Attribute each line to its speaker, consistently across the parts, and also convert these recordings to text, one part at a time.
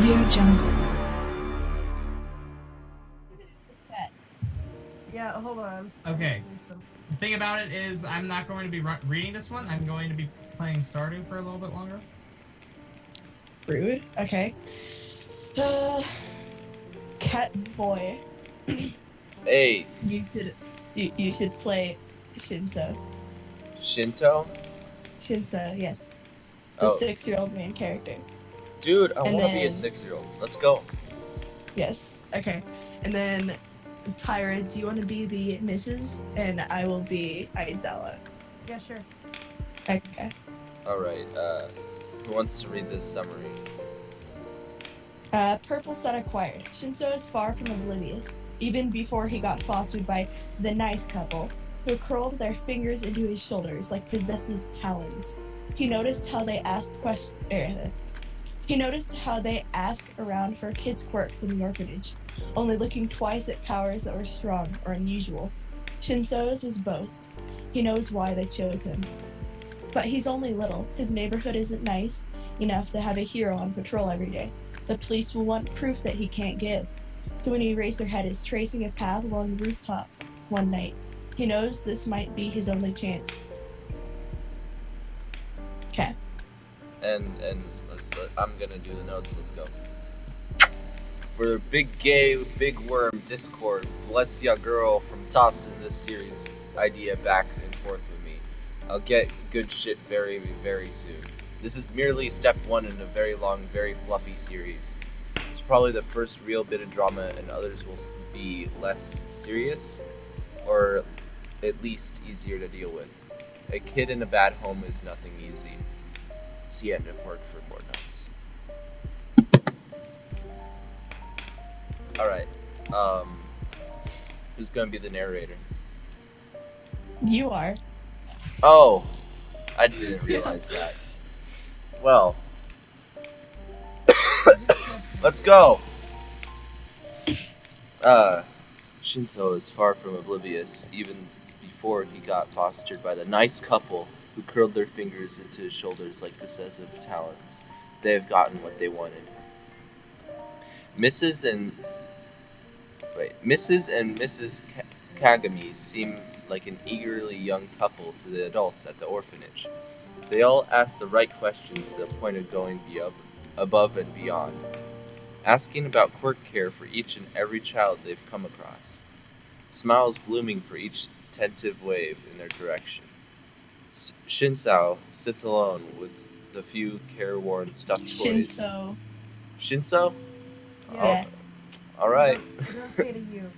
Speaker 1: Audio Jungle.
Speaker 2: Yeah, hold on.
Speaker 3: Okay. The thing about it is, I'm not going to be reading this one. I'm going to be playing Stardew for a little bit longer.
Speaker 4: Rude. Okay. Cat boy.
Speaker 5: Hey.
Speaker 4: You should play Shinso.
Speaker 5: Shinto?
Speaker 4: Shinso, yes. The 6-year-old main character.
Speaker 5: Dude, I want to be a 6-year-old. Let's go.
Speaker 4: Yes. Okay. And then Tyra, do you want to be the Mrs. and I will be Aizawa?
Speaker 2: Yeah, sure.
Speaker 4: Okay.
Speaker 5: Alright, who wants to read this summary?
Speaker 4: Purple Sun acquired. Shinso is far from oblivious, even before he got fostered by the nice couple, who curled their fingers into his shoulders like possessive talons. He noticed how they asked around for kids' quirks in the orphanage, only looking twice at powers that were strong or unusual. Shinso's was both. He knows why they chose him. But he's only little. His neighborhood isn't nice enough to have a hero on patrol every day. The police will want proof that he can't give. So when Eraserhead is tracing a path along the rooftops one night, he knows this might be his only chance. Okay.
Speaker 5: And I'm gonna do the notes. Let's go. For big gay, big worm Discord, bless ya girl from tossing this series idea back and forth with me. I'll get good shit very, very soon. This is merely step 1 in a very long, very fluffy series. It's probably the first real bit of drama, and others will be less serious, or at least easier to deal with. A kid in a bad home is nothing easy. See end of word for more notes. Alright, who's gonna be the narrator?
Speaker 4: You are.
Speaker 5: Oh, I didn't realize that. Well, let's go! Shinso is far from oblivious, even before he got fostered by the nice couple who curled their fingers into his shoulders like possessive talons. They have gotten what they wanted. Mrs. and Mrs. Kagami seem like an eagerly young couple to the adults at the orphanage. They all ask the right questions to the point of going above and beyond, asking about quirk care for each and every child they've come across, smiles blooming for each tentative wave in their direction. Shinso sits alone with the few careworn stuffed toys. Shinso?
Speaker 4: Yeah.
Speaker 5: Oh, alright.
Speaker 2: Don't say to you.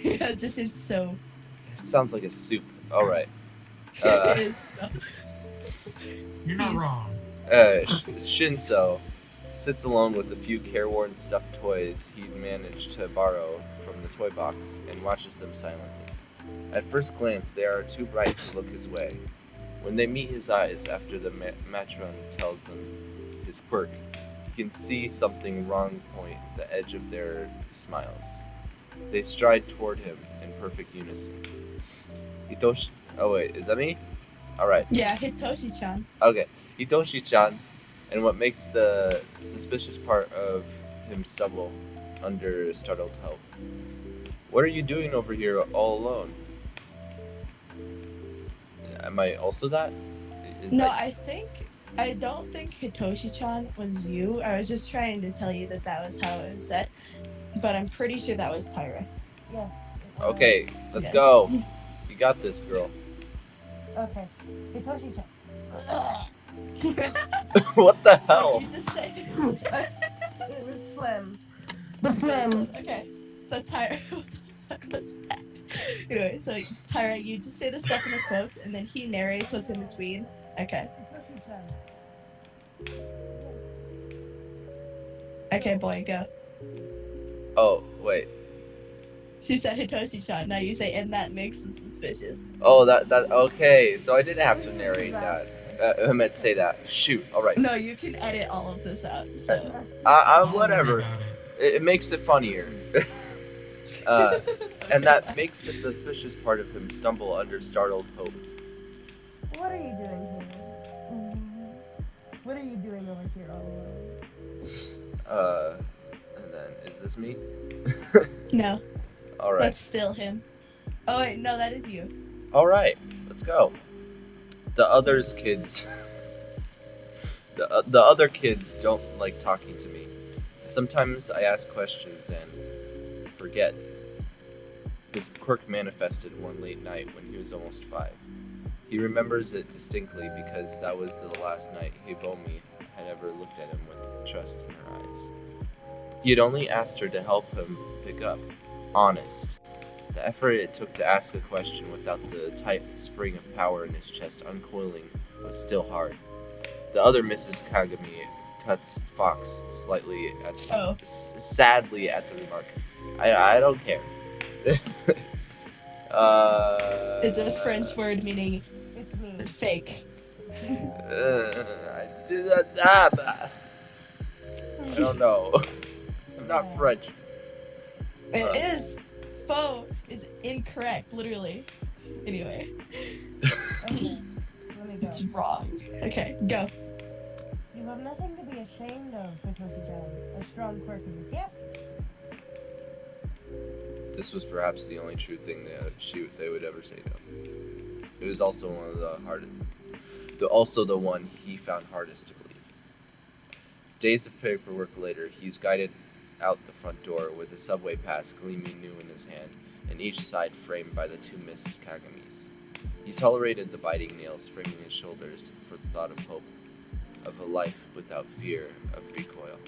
Speaker 4: Yeah, just Shinso.
Speaker 5: It sounds like a soup. Alright.
Speaker 4: It is.
Speaker 3: You're not wrong.
Speaker 5: Shinso sits alone with the few careworn stuffed toys he'd managed to borrow from the toy box and watches them silently. At first glance, they are too bright to look his way. When they meet his eyes after the matron tells them his quirk, he can see something wrong point the edge of their smiles. They stride toward him in perfect unison. Hitoshi... Oh wait, is that me? Alright.
Speaker 4: Yeah, Hitoshi-chan.
Speaker 5: Okay, Hitoshi-chan, and what makes the suspicious part of him stumble under startled help. What are you doing over here all alone? Am I also that?
Speaker 4: I don't think Hitoshi-chan was you. I was just trying to tell you that was how it was set. But I'm pretty sure that was Tyra.
Speaker 2: Yes.
Speaker 5: Okay, let's go. You got this, girl.
Speaker 2: Okay. Hitoshi-chan.
Speaker 5: What the hell?
Speaker 4: You just say.
Speaker 2: It was phlegm. The phlegm.
Speaker 4: Okay. So Tyra, what the fuck was that? Anyway, so Tyra, you just say the stuff in the quotes, and then he narrates what's in between. Okay.
Speaker 2: Hitoshi-chan.
Speaker 4: Okay, boy, go.
Speaker 5: Oh, wait.
Speaker 4: She said Hitoshi-chan. Now you say, and that makes them suspicious.
Speaker 5: Oh, that, okay. So I didn't have to narrate that. I meant to say that. Shoot, alright.
Speaker 4: No, you can edit all of this out, so.
Speaker 5: Whatever. It makes it funnier. And that makes the suspicious part of him stumble under startled hope.
Speaker 2: What are you doing here? What are you doing over here all alone?
Speaker 5: And then, is this me?
Speaker 4: No,
Speaker 5: Alright.
Speaker 4: that's still him. Oh wait, no, that is you.
Speaker 5: Alright, let's go. The others kids. The other kids don't like talking to me. Sometimes I ask questions and forget. His quirk manifested one late night when he was almost 5. He remembers it distinctly because that was the last night Hibomi had ever looked at him with trust in her eyes. He had only asked her to help him pick up. Honest. The effort it took to ask a question without the tight spring of power in his chest uncoiling was still hard. The other Mrs. Kagami cuts Fox slightly at sadly at the remark. I don't care.
Speaker 4: It's a French word meaning
Speaker 2: It's me.
Speaker 4: fake.
Speaker 5: I did that. I don't know. I'm not French.
Speaker 4: It is. Faux is incorrect, literally. Anyway,
Speaker 2: Okay, let me go.
Speaker 4: it's wrong. Okay, go.
Speaker 2: You have nothing to be ashamed of, Hitoshi-chan. A strong quirk is a gift.
Speaker 5: This was perhaps the only true thing they would ever say to him. It was also one of the hardest, also the one he found hardest to believe. Days of paperwork later, he's guided out the front door with a subway pass gleaming new in his hand, and each side framed by the 2 Mrs. Kagamis. He tolerated the biting nails framing his shoulders for the thought of hope, of a life without fear of recoil.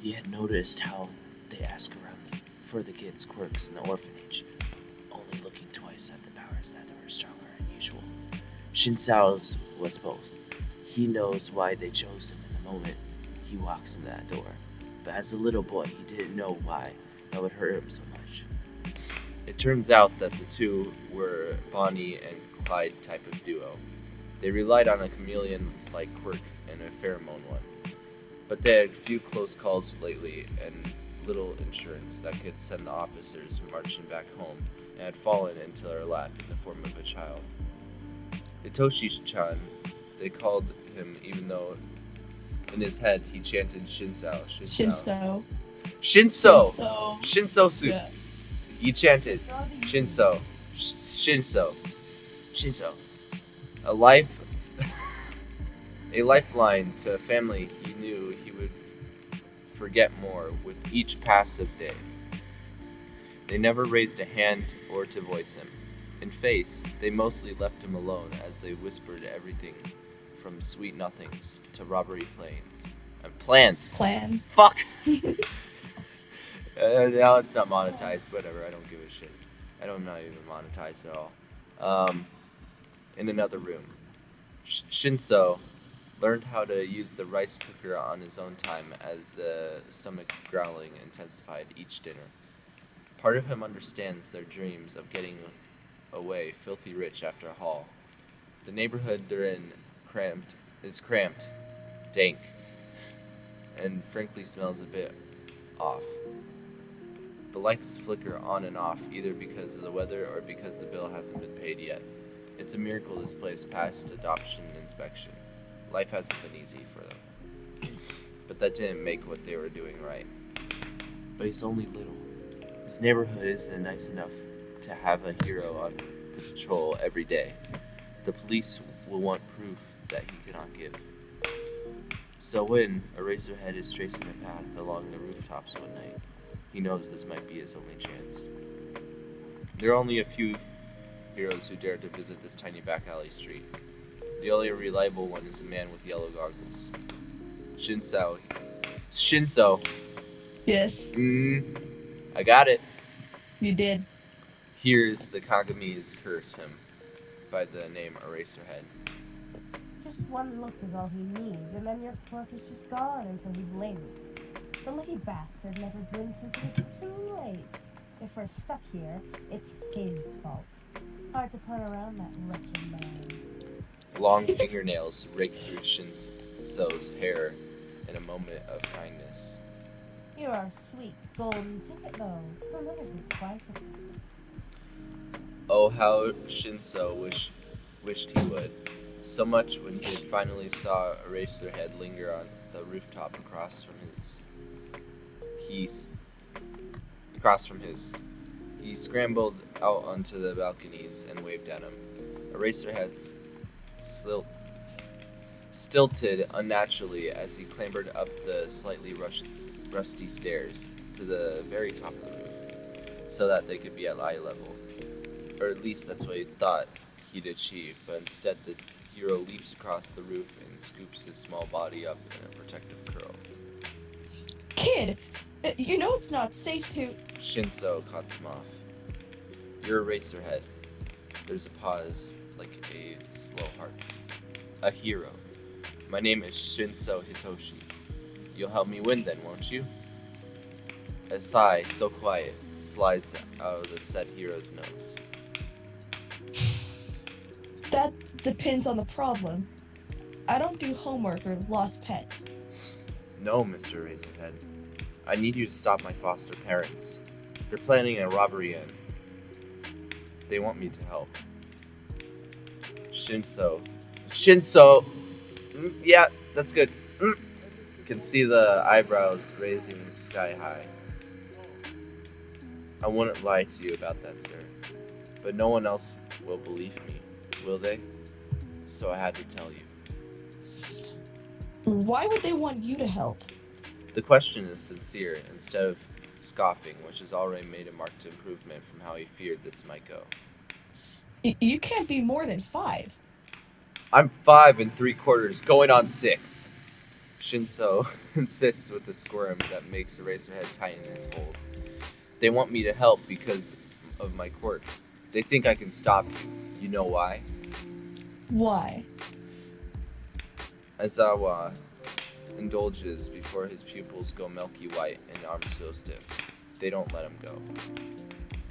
Speaker 5: He had noticed how they ask around for the kids' quirks in the orphanage, only looking twice at the powers that were stronger than usual. Shinsao's was both. He knows why they chose him in the moment he walks in that door, but as a little boy he didn't know why that would hurt him so much. It turns out that the two were Bonnie and Clyde type of duo. They relied on a chameleon-like quirk and a pheromone one, but they had few close calls lately and little insurance that could send the officers marching back home, and had fallen into their lap in the form of a child. Hitoshi-chan, they called him even though in his head he chanted Shinsao.
Speaker 4: Shinso.
Speaker 5: Shinso! Shinso-su.
Speaker 4: Yeah.
Speaker 5: He chanted
Speaker 2: Draw the
Speaker 5: Shinso. A lifeline to a family he knew he would forget more with each passive day. They never raised a hand or to voice him. In face, they mostly left him alone as they whispered everything from sweet nothings to robbery plans.
Speaker 4: Plans.
Speaker 5: Fuck! Now it's not monetized, whatever, I don't give a shit. I'm not even monetized at all. In another room. Shinso learned how to use the rice cooker on his own time as the stomach growling intensified each dinner. Part of him understands their dreams of getting away filthy rich after a haul. The neighborhood they're in is cramped, dank, and frankly smells a bit off. The lights flicker on and off either because of the weather or because the bill hasn't been paid yet. It's a miracle this place passed adoption inspection. Life hasn't been easy for them. But that didn't make what they were doing right. But he's only little. His neighborhood isn't nice enough to have a hero on patrol every day. The police will want proof that he cannot give. So when Eraserhead is tracing a path along the rooftops one night, he knows this might be his only chance. There are only a few heroes who dare to visit this tiny back alley street. The only reliable one is a man with yellow goggles. Shinso.
Speaker 4: Yes,
Speaker 5: I got it.
Speaker 4: you did.
Speaker 5: Here's the Kagamis curse him by the name Eraserhead.
Speaker 2: Just one look is all he needs, and then your quirk is just gone until he blinks. The lucky bastard never blinks until it's too late. If we're stuck here, it's his fault. Hard to turn around that wretched man.
Speaker 5: Long fingernails rake through Shinso's hair in a moment of kindness.
Speaker 2: You are a sweet golden ticket, though. He'll never think twice of it.
Speaker 5: Oh, how Shinso wished he would. So much when he finally saw Eraserhead linger on the rooftop across from his. He scrambled out onto the balconies and waved at him. Eraserhead stilted unnaturally as he clambered up the slightly rusty stairs to the very top of the roof, so that they could be at eye level. Or at least that's what he thought he'd achieve, but instead the hero leaps across the roof and scoops his small body up in a protective curl.
Speaker 4: Kid, you know it's not safe to...
Speaker 5: Shinso cuts him off. You're Eraserhead. There's a pause, like a slow heart. A hero. My name is Shinso Hitoshi. You'll help me win then, won't you? A sigh, so quiet, slides out of the said hero's nose.
Speaker 4: That depends on the problem. I don't do homework or lost pets.
Speaker 5: No, Mr. Eraserhead. I need you to stop my foster parents. They're planning a robbery and they want me to help. Shinso! Yeah, that's good. Can see the eyebrows raising sky high. I wouldn't lie to you about that, sir. But no one else will believe me, will they? So I had to tell you.
Speaker 4: Why would they want you to help?
Speaker 5: The question is sincere, instead of scoffing, which has already made a marked improvement from how he feared this might go.
Speaker 4: You can't be more than 5.
Speaker 5: I'm 5 3/4, going on 6. Shinso insists with a squirm that makes Eraserhead tighten his hold. They want me to help because of my quirk. They think I can stop you. You know why?
Speaker 4: Why?
Speaker 5: Aizawa indulges before his pupils go milky white and arms so stiff. They don't let him go.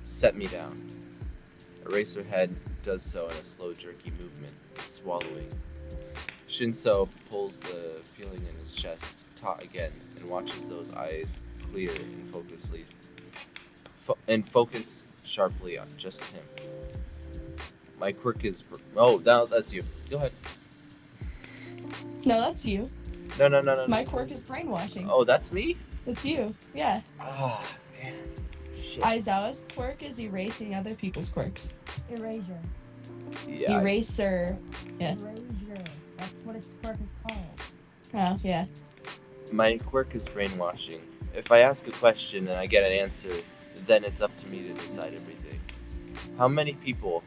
Speaker 5: Set me down. Eraserhead does so in a slow, jerky movement, swallowing. Shinso pulls the feeling in his chest taut again and watches those eyes clear and focus sharply on just him. My quirk is... Oh, now that's you. Go ahead.
Speaker 4: No, that's you.
Speaker 5: No.
Speaker 4: My quirk is brainwashing.
Speaker 5: Oh, that's me?
Speaker 4: That's you. Yeah.
Speaker 5: Oh, man. Shit.
Speaker 4: Aizawa's quirk is erasing other people's quirks.
Speaker 2: Erasure.
Speaker 5: Yeah.
Speaker 4: Eraser. Yeah.
Speaker 2: Erasure. That's what its quirk is called.
Speaker 4: Oh, yeah.
Speaker 5: My quirk is brainwashing. If I ask a question and I get an answer, then it's up to me to decide everything. How many people,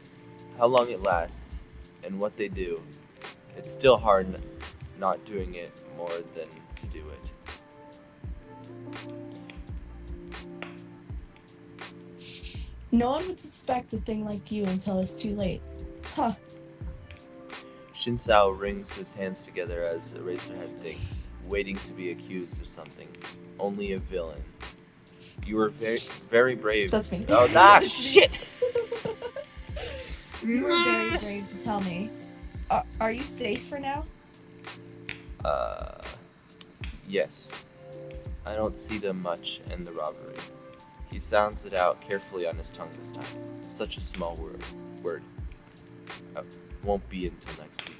Speaker 5: how long it lasts, and what they do. It's still hard not doing it more than to do it.
Speaker 4: No one would suspect a thing like you until it's too late. Huh.
Speaker 5: Shinsao wrings his hands together as Eraserhead thinks, waiting to be accused of something. Only a villain. You were very, very brave.
Speaker 4: That's me.
Speaker 5: Oh, nah, shit!
Speaker 4: You were very brave to tell me. Are you safe for now?
Speaker 5: Yes. I don't see them much in the robbery. He sounds it out carefully on his tongue this time. Such a small word. Won't be until next week.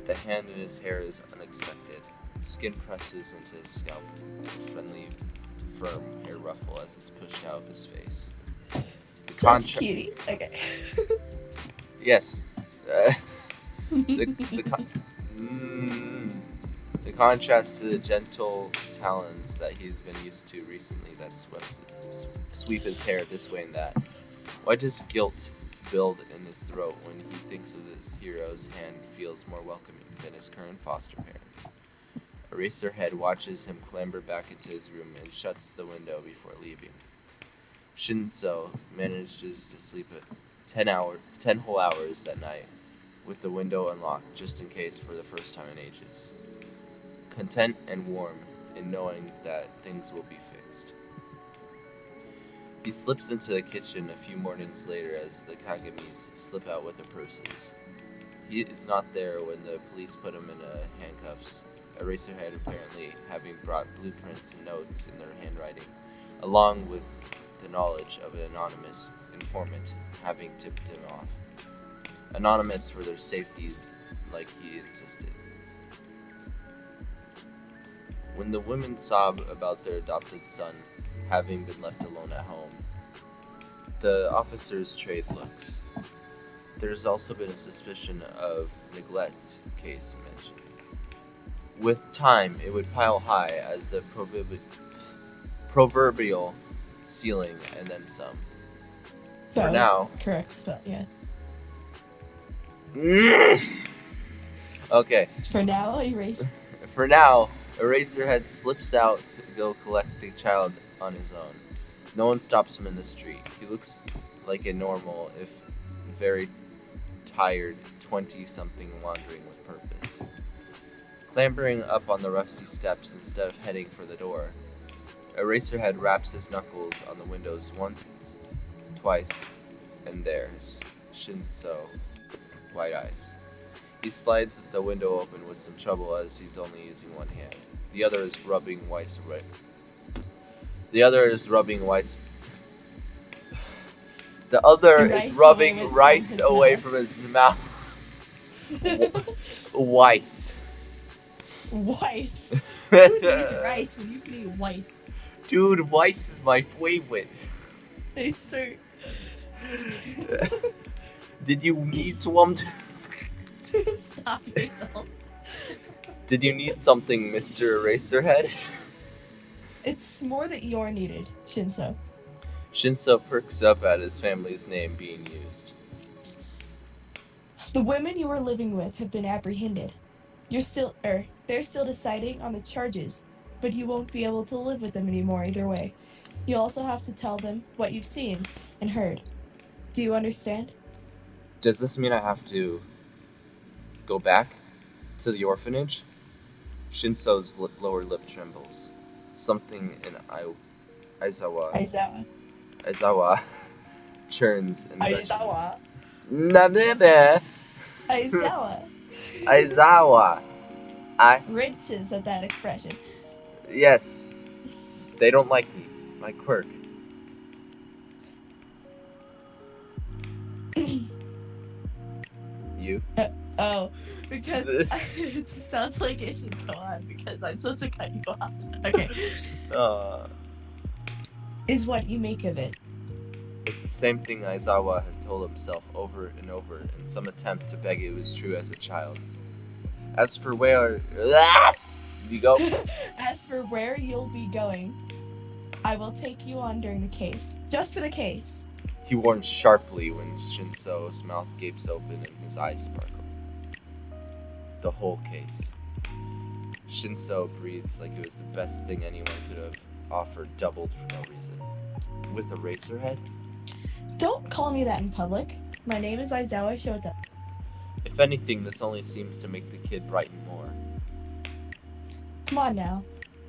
Speaker 5: The hand in his hair is unexpected. Skin presses into his scalp. Friendly, firm hair ruffle as it's pushed out of his face.
Speaker 4: Such a cutie. Okay.
Speaker 5: Yes. The contrast to the gentle talons that he's been used to recently that sweep his hair this way and that. Why does guilt build in his throat when he thinks of his hero's hand feels more welcoming than his current foster parents? Eraserhead watches him clamber back into his room and shuts the window before leaving. Shinso manages to sleep 10 whole hours that night, with the window unlocked just in case for the first time in ages. Content and warm in knowing that things will be fixed. He slips into the kitchen a few mornings later as the Kagamis slip out with their purses. He is not there when the police put him in handcuffs, Eraserhead apparently having brought blueprints and notes in their handwriting, along with the knowledge of an anonymous informant having tipped him off. Anonymous for their safeties, like he insisted. When the women sob about their adopted son having been left alone at home, the officers trade looks. There's also been a suspicion of neglect case mentioned. With time, it would pile high as the proverbial ceiling and then some.
Speaker 4: That
Speaker 5: For
Speaker 4: was
Speaker 5: now.
Speaker 4: correct spell, yeah.
Speaker 5: Okay,
Speaker 4: For now, erase.
Speaker 5: for now, Eraserhead slips out to go collect the child on his own. No one stops him in the street. He looks like a normal, if very tired, 20-something wandering with purpose. Clambering up on the rusty steps instead of heading for the door, Eraserhead raps his knuckles on the windows once, twice, and there's Shinso, white eyes. He slides the window open with some trouble as he's only using one hand. The other is rubbing rice away from his mouth. Weiss.
Speaker 4: Weiss. Who needs rice when you can eat Weiss?
Speaker 5: Dude, Weiss is my favorite.
Speaker 4: Hey, sir.
Speaker 5: Did you need swamped?
Speaker 4: Stop yourself.
Speaker 5: Did you need something, Mr. Eraserhead?
Speaker 4: It's more that you're needed, Shinso.
Speaker 5: Shinso perks up at his family's name being used.
Speaker 4: The women you are living with have been apprehended. They're still deciding on the charges, but you won't be able to live with them anymore either way. You also have to tell them what you've seen and heard. Do you understand?
Speaker 5: Does this mean I have to go back to the orphanage? Shinso's lower lip trembles. Something in Aizawa churns in the Aizawa.
Speaker 4: Wrenches at that expression.
Speaker 5: Yes. They don't like me. My quirk. You?
Speaker 4: Oh, because it just sounds like it should go on because I'm supposed to cut you off. Okay. Is what you make of it.
Speaker 5: It's the same thing Aizawa had told himself over and over in some attempt to beg it was true as a child. As for where you go,
Speaker 4: As for where you'll be going, I will take you on during the case. Just for the case.
Speaker 5: he warns sharply when Shinso's mouth gapes open and his eyes sparkle. The whole case. Shinso breathes like it was the best thing anyone could have offered, doubled for no reason. With Eraserhead?
Speaker 4: Don't call me that in public. My name is Aizawa Shota.
Speaker 5: If anything, this only seems to make the kid brighten more.
Speaker 4: Come on now.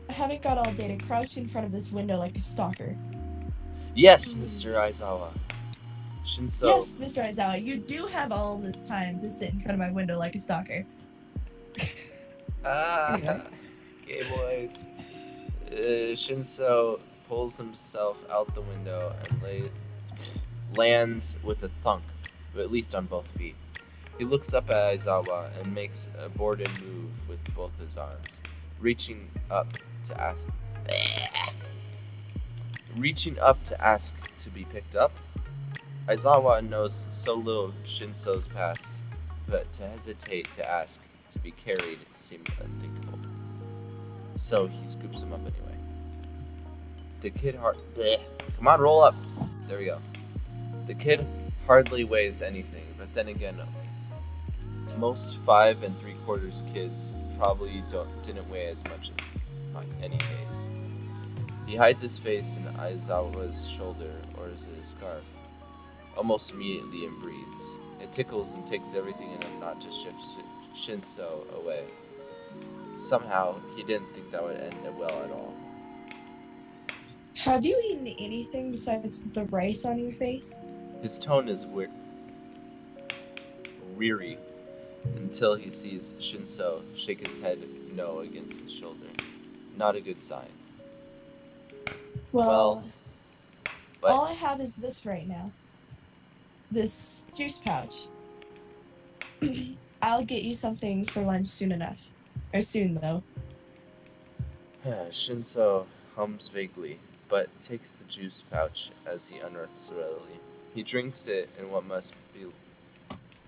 Speaker 4: I haven't got all day to crouch in front of this window like a stalker.
Speaker 5: Yes, Mr. Aizawa. Shinso.
Speaker 4: Yes, Mr. Aizawa, you do have all this time to sit in front of my window like a stalker. Anyway.
Speaker 5: Okay, boys. Shinso pulls himself out the window and lands with a thunk, but at least on both feet. He looks up at Aizawa and makes a boarded move with both his arms, reaching up to ask to be picked up. Aizawa knows so little of Shinso's past, but to hesitate to ask to be carried seemed unthinkable. So he scoops him up anyway. The kid Come on, roll up. There we go. The kid hardly weighs anything, but then again, most 5 3/4 kids probably didn't weigh as much in any case. He hides his face in Aizawa's shoulder, or is it a scarf, almost immediately and breathes. It tickles and takes everything in him, not just shifts Shinso away. Somehow, he didn't think that would end well at all.
Speaker 4: Have you eaten anything besides the rice on your face?
Speaker 5: His tone is weary until he sees Shinso shake his head no against his shoulder. Not a good sign.
Speaker 4: Well,
Speaker 5: what?
Speaker 4: all I have is this right now. This juice pouch. I'll get you something for lunch soon enough. Or soon, though.
Speaker 5: Shinso hums vaguely, but takes the juice pouch as he unearths it readily. He drinks it in what must be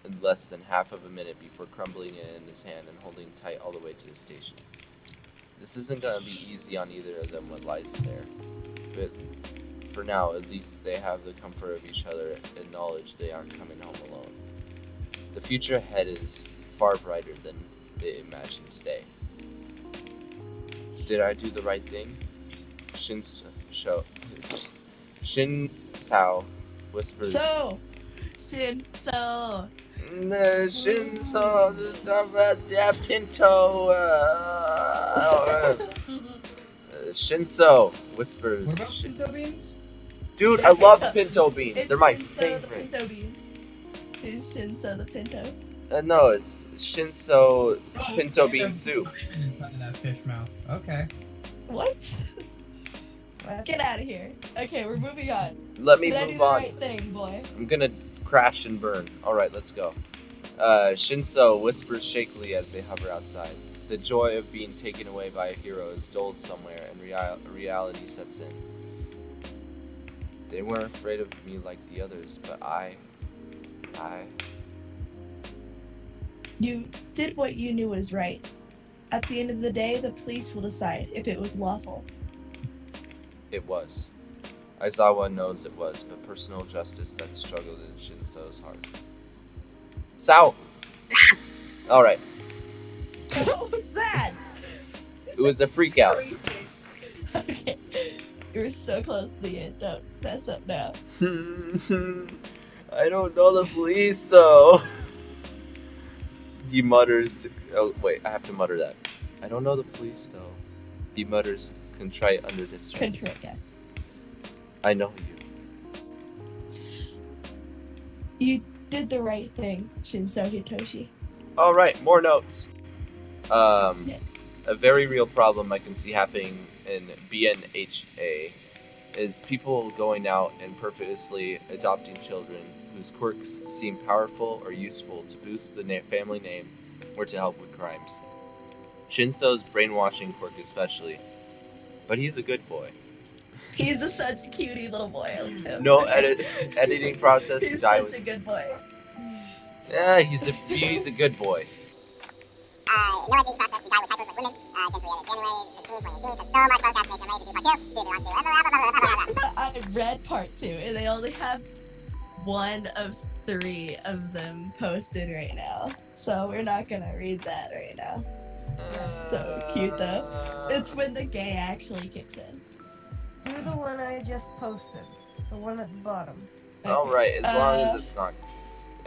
Speaker 5: in less than half of a minute before crumbling it in his hand and holding tight all the way to the station. This isn't going to be easy on either of them what lies in there, but for now, at least they have the comfort of each other and knowledge they aren't coming home alone. The future ahead is far brighter than they imagined today. Did I do the right thing? Shin Sao whispers.
Speaker 4: So, Shinso.
Speaker 5: Shinso, the Pinto. Shinso whispers.
Speaker 3: What about pinto beans?
Speaker 5: Dude, I love pinto beans.
Speaker 4: It's
Speaker 5: They're my
Speaker 4: Shinso
Speaker 5: favorite.
Speaker 4: the Pinto bean. Who's Shinso the Pinto?
Speaker 5: No, it's Shinso pinto bean
Speaker 3: There's
Speaker 5: soup.
Speaker 3: inside of that fish mouth. Okay.
Speaker 4: What?
Speaker 2: What?
Speaker 4: Get out of here. Okay, we're moving on.
Speaker 5: Let me
Speaker 4: Did I do
Speaker 5: move
Speaker 4: the
Speaker 5: on.
Speaker 4: right thing, boy?
Speaker 5: I'm gonna crash and burn. Alright, let's go. Shinso whispers shakily as they hover outside. The joy of being taken away by a hero is dulled somewhere and reality sets in. They weren't afraid of me like the others, but I...
Speaker 4: You did what you knew was right. At the end of the day, the police will decide if it was lawful.
Speaker 5: It was. Aizawa knows it was, but personal justice that struggled in Shinso's heart. Sao! Alright,
Speaker 4: What was that?
Speaker 5: it was a freak out.
Speaker 4: Screaming. Okay. You were so close to the end. Don't mess up now.
Speaker 5: I don't know the police though. He mutters. Oh wait, I have to mutter that. I don't know the police though. He mutters, contrite under distress.
Speaker 4: Control, yeah.
Speaker 5: I know you.
Speaker 4: You did the right thing, Shinso Hitoshi.
Speaker 5: All right, more notes.
Speaker 4: Yeah.
Speaker 5: A very real problem I can see happening in BNHA is people going out and purposely adopting children whose quirks seem powerful or useful to boost the family name or to help with crimes. Shinso's brainwashing quirk especially, but he's a good boy.
Speaker 4: He's such a cutie little boy. I like him.
Speaker 5: No editing process.
Speaker 4: He's
Speaker 5: die
Speaker 4: such
Speaker 5: with.
Speaker 4: a good boy.
Speaker 5: Yeah, he's a good boy.
Speaker 1: No editing process, we die with typos like women. January 16, 2018, because so much procrastination, ready to do part 2. See if you want to.
Speaker 4: I read part 2, and they only have 1 of 3 of them posted right now. So we're not gonna read that right now. So cute though. It's when the gay actually kicks in.
Speaker 2: Do the one I just posted. The one at the bottom.
Speaker 5: All right, as long as it's not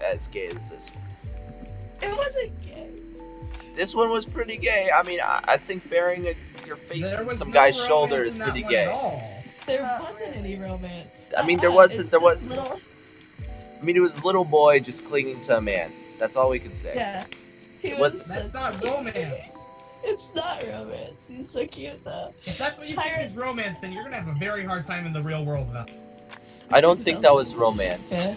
Speaker 5: as gay as this one.
Speaker 4: It wasn't gay.
Speaker 5: This one was pretty gay. I mean, I think burying your face
Speaker 3: There
Speaker 5: on
Speaker 3: was
Speaker 5: some
Speaker 3: no
Speaker 5: guy's
Speaker 3: romance
Speaker 5: shoulder
Speaker 3: in
Speaker 5: is
Speaker 3: that
Speaker 5: pretty
Speaker 3: one
Speaker 5: gay.
Speaker 3: at all.
Speaker 4: There
Speaker 2: Not
Speaker 4: wasn't
Speaker 2: really.
Speaker 4: any romance.
Speaker 5: I mean, there wasn't-
Speaker 4: It's
Speaker 5: there
Speaker 4: just
Speaker 5: was-
Speaker 4: little.
Speaker 5: I mean, it was a little boy just clinging to a man. That's all we can say.
Speaker 4: Yeah. He
Speaker 5: What-
Speaker 4: was.
Speaker 3: That's
Speaker 4: so
Speaker 3: not
Speaker 4: cute.
Speaker 3: romance.
Speaker 4: It's not romance. He's so cute though.
Speaker 3: If that's what you think is romance, then you're gonna have a very hard time in the real world about it.
Speaker 5: I don't think that was romance.
Speaker 4: Yeah.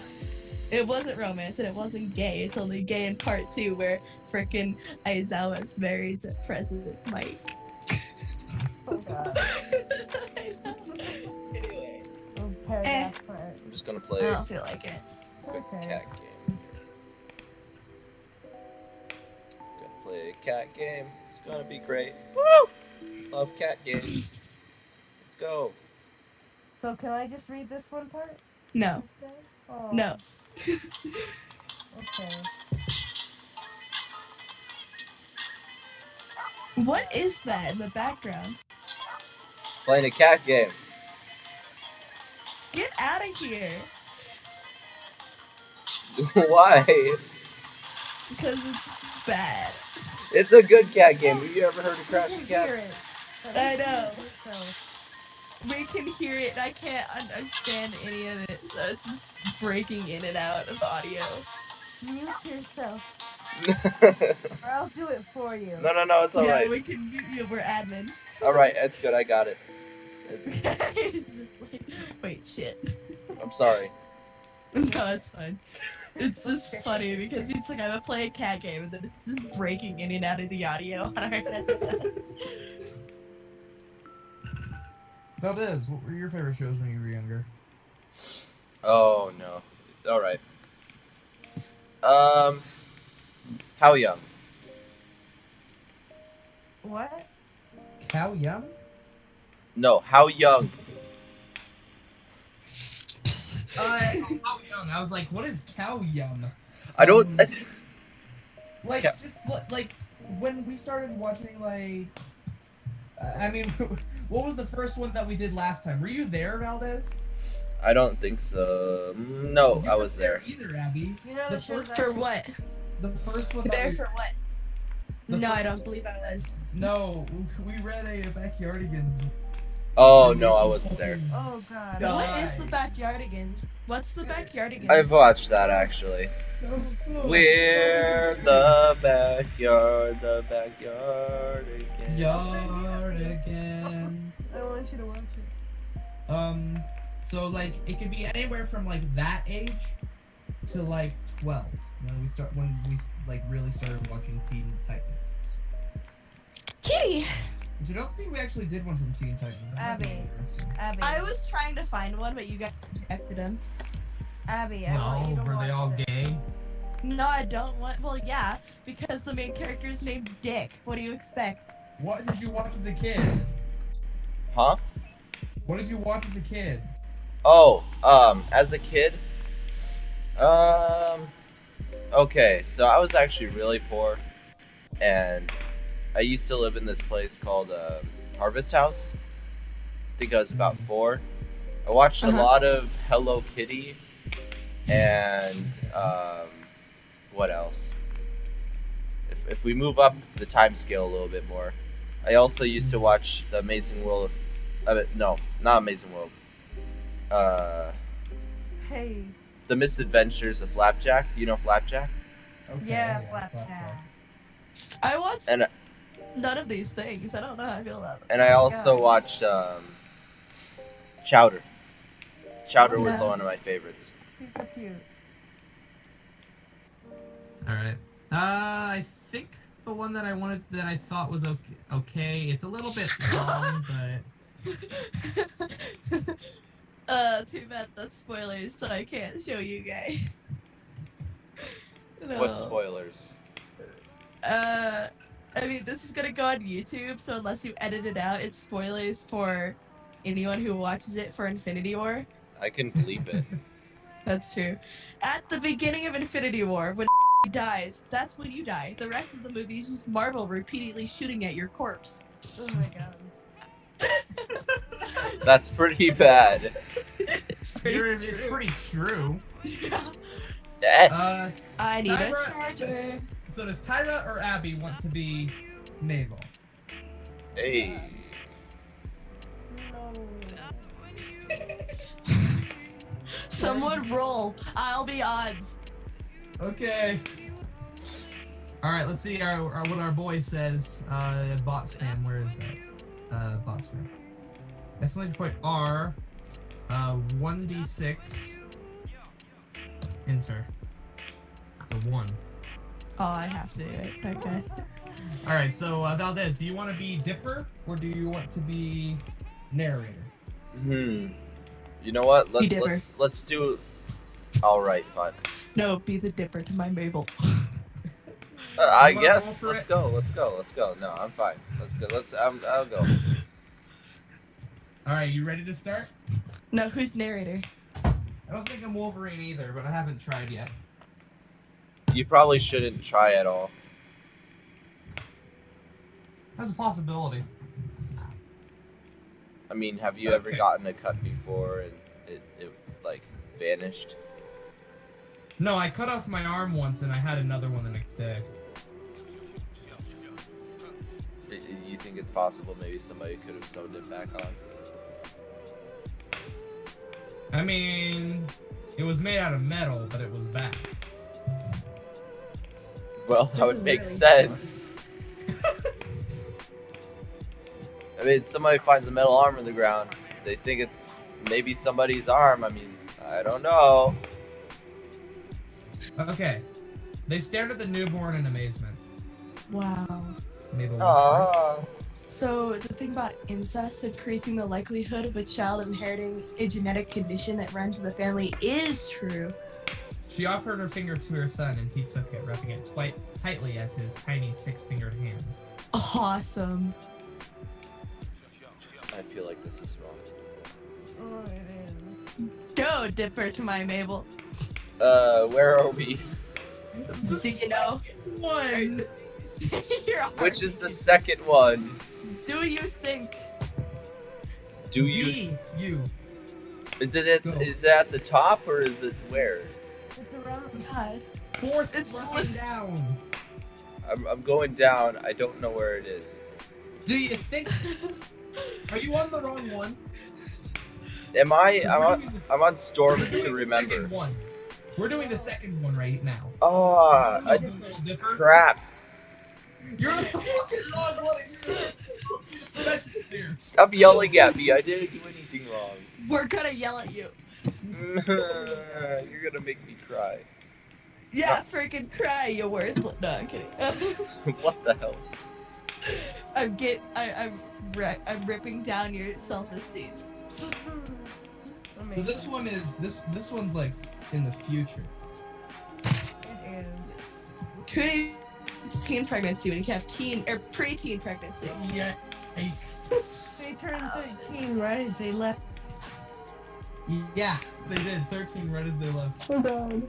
Speaker 4: It wasn't romance and it wasn't gay. It's only gay in part 2 where frickin' Aizawa's married to President Mike.
Speaker 2: Oh god.
Speaker 4: I know. Anyway,
Speaker 2: Oh, paragraph part.
Speaker 5: I'm just gonna
Speaker 4: I
Speaker 5: play a
Speaker 4: don't feel like it.
Speaker 5: quick
Speaker 2: Okay.
Speaker 5: cat game. Gonna play a cat game. It's gonna be great. Woo! Love cat games. Let's go.
Speaker 2: So can I just read this one part
Speaker 4: No.
Speaker 2: instead? Oh,
Speaker 4: No.
Speaker 2: Okay.
Speaker 4: What is that in the background?
Speaker 5: Playing a cat game.
Speaker 4: Get out of here.
Speaker 5: Why?
Speaker 4: Because it's bad.
Speaker 5: It's a good cat game. Have you ever heard of
Speaker 2: You
Speaker 5: Crashing
Speaker 2: can hear
Speaker 5: Cats?
Speaker 2: it. but
Speaker 4: I
Speaker 2: you can
Speaker 4: know.
Speaker 2: hear it, so
Speaker 4: We can hear it and I can't understand any of it, so it's just breaking in and out of audio.
Speaker 2: mute yourself,
Speaker 5: no,
Speaker 2: or I'll do it for you.
Speaker 5: no, it's
Speaker 4: Yeah,
Speaker 5: alright.
Speaker 4: we can mute you, we're admin.
Speaker 5: Alright, it's good. I got it.
Speaker 4: It's just like, wait, shit.
Speaker 5: I'm sorry.
Speaker 4: No, it's fine. It's just funny because it's like I'm gonna play a cat game and then it's just breaking in and out of the audio on our headsets.
Speaker 3: Valdez, what were your favorite shows when you were younger?
Speaker 5: Oh no. All right. How young?
Speaker 2: What?
Speaker 3: Cow Yum?
Speaker 5: No, how young?
Speaker 3: Cow Yum. I was like, what is Cow Yum?
Speaker 5: I don't.
Speaker 3: Like,
Speaker 5: Cow-
Speaker 3: just like when we started watching, like, I mean, what was the first one that we did last time? Were you there, Valdez?
Speaker 5: I don't think so. No,
Speaker 3: You
Speaker 5: I
Speaker 3: weren't
Speaker 5: was there.
Speaker 3: either, Abby.
Speaker 2: You know
Speaker 3: The
Speaker 2: the shows
Speaker 3: first-
Speaker 4: For what?
Speaker 3: The first one.
Speaker 4: There
Speaker 3: That
Speaker 4: for what?
Speaker 3: The
Speaker 4: No,
Speaker 3: fir-
Speaker 4: I don't believe I was.
Speaker 3: No, we read a Backyardigans.
Speaker 5: Oh no, I wasn't there.
Speaker 2: Oh god.
Speaker 3: No.
Speaker 4: What is the Backyardigans? What's the Backyardigans?
Speaker 5: I've watched that actually. We're the backyard again.
Speaker 3: Yardigans.
Speaker 2: I want you to watch it.
Speaker 3: So like it could be anywhere from like that age to like 12 when we like really started watching Teen Titans.
Speaker 4: Kitty!
Speaker 3: Which I don't think we actually did one from Teen Titans. That might be
Speaker 2: Abby.
Speaker 3: interesting.
Speaker 2: Abby.
Speaker 4: I was trying to find one, but you guys rejected him.
Speaker 2: Abby, I want you
Speaker 3: No,
Speaker 2: to
Speaker 3: were
Speaker 2: watch
Speaker 3: they all
Speaker 2: it.
Speaker 3: gay?
Speaker 4: No, I don't want. Well, yeah, because the main character's named Dick. What do you expect?
Speaker 3: What did you watch as a kid?
Speaker 5: Huh?
Speaker 3: What did you watch as a kid?
Speaker 5: Oh, as a kid, okay, so I was actually really poor, and I used to live in this place called Harvest House. I think I was about 4. I watched a lot of Hello Kitty, and what else? If we move up the time scale a little bit more, I also used to watch The Amazing World of, no, not Amazing World.
Speaker 2: Hey.
Speaker 5: The Misadventures of Flapjack. You know Flapjack?
Speaker 3: Okay,
Speaker 2: Yeah, Flapjack.
Speaker 4: I watched
Speaker 5: And
Speaker 4: none of these things. I don't know how I feel about them.
Speaker 5: and I also
Speaker 2: God.
Speaker 5: watched Chowder. Chowder was
Speaker 4: No.
Speaker 5: one of my favorites.
Speaker 2: He's so cute.
Speaker 3: All right. I think the one that I thought was okay. It's a little bit long, but
Speaker 4: Too bad that's spoilers, so I can't show you guys. No.
Speaker 5: What spoilers?
Speaker 4: I mean, this is gonna go on YouTube, so unless you edit it out, it's spoilers for anyone who watches it for Infinity War.
Speaker 5: I can bleep it.
Speaker 4: That's true. At the beginning of Infinity War, when dies, that's when you die. The rest of the movie is just Marvel repeatedly shooting at your corpse.
Speaker 2: Oh my god.
Speaker 5: That's pretty bad.
Speaker 4: It's pretty
Speaker 3: it's
Speaker 4: true.
Speaker 3: pretty true.
Speaker 5: Eh.
Speaker 4: I need a
Speaker 3: Tyra-
Speaker 4: charger.
Speaker 3: So does Tyra or Abby want to be Mabel?
Speaker 5: Hey.
Speaker 2: No.
Speaker 4: Someone roll. I'll be odds.
Speaker 3: Okay. All right. Let's see what our boy says. Bot spam. Where is that? Bot spam. Exclamation point R. 1d6. Enter. It's a 1.
Speaker 4: Oh, I have to do it. Okay.
Speaker 3: All right. So Valdez, do you want to be Dipper or do you want to be narrator?
Speaker 5: You know what?
Speaker 4: Be Dipper.
Speaker 5: Let's do. All right, fine.
Speaker 4: No, be the Dipper to my Mabel.
Speaker 5: I
Speaker 3: You wanna
Speaker 5: guess.
Speaker 3: roll for
Speaker 5: Let's
Speaker 3: it?
Speaker 5: go. Let's go. No, I'm fine. Let's go. I'll go.
Speaker 3: All right. You ready to start?
Speaker 4: No, who's narrator?
Speaker 3: I don't think I'm Wolverine either, but I haven't tried yet.
Speaker 5: You probably shouldn't try at all.
Speaker 3: That's a possibility.
Speaker 5: I mean, have you ever
Speaker 3: Okay.
Speaker 5: gotten a cut before and it like vanished?
Speaker 3: No, I cut off my arm once and I had another one the next day.
Speaker 5: You think it's possible maybe somebody could have sewed it back on?
Speaker 3: I mean, it was made out of metal, but it was back.
Speaker 5: Well, that would make sense. I mean, somebody finds a metal arm in the ground. They think it's maybe somebody's arm. I mean, I don't know.
Speaker 3: Okay. They stared at the newborn in amazement.
Speaker 4: Wow.
Speaker 3: Mabel whispered.
Speaker 5: Oh,
Speaker 4: So the thing about incest increasing the likelihood of a child inheriting a genetic condition that runs in the family is true.
Speaker 3: She offered her finger to her son, and he took it, wrapping it quite tightly as his tiny six-fingered hand.
Speaker 4: Awesome.
Speaker 5: I feel like this is wrong.
Speaker 2: Oh, it is.
Speaker 4: Go, Dipper, to my Mabel.
Speaker 5: Where are we?
Speaker 4: Do you know?
Speaker 3: One!
Speaker 4: You're
Speaker 5: Which is the second one?
Speaker 4: Do you think?
Speaker 5: Do you?
Speaker 3: D, you.
Speaker 5: Is it
Speaker 3: Go.
Speaker 5: is it at the top or is it where?
Speaker 2: It's around the
Speaker 4: God.
Speaker 3: Fourth
Speaker 4: It's
Speaker 3: fucking down.
Speaker 5: I'm going down. I don't know where it is.
Speaker 3: Do you think? Are you on the wrong one?
Speaker 5: Am I?
Speaker 3: 'Cause
Speaker 5: I'm
Speaker 3: we're
Speaker 5: on,
Speaker 3: doing the-
Speaker 5: I'm on Storms
Speaker 3: we're
Speaker 5: to
Speaker 3: doing the
Speaker 5: remember.
Speaker 3: second one. We're doing the second one right now.
Speaker 5: Oh,
Speaker 3: Dipper.
Speaker 5: crap.
Speaker 3: You're the fucking wrong one. That's clear.
Speaker 5: Stop yelling at me. I didn't do anything wrong.
Speaker 4: We're gonna yell at you.
Speaker 5: You're gonna make me cry.
Speaker 4: Yeah, freaking cry, you worthless. No, I'm kidding.
Speaker 5: What the hell?
Speaker 4: I'm ripping down your self-esteem.
Speaker 3: So this one is this one's like in the future.
Speaker 2: It is.
Speaker 4: Who needs teen pregnancy when you can have teen or preteen pregnancy?
Speaker 3: Yikes.
Speaker 2: They turned 13 right as they left.
Speaker 3: Yeah, they did. 13 right as they left.
Speaker 2: Oh god.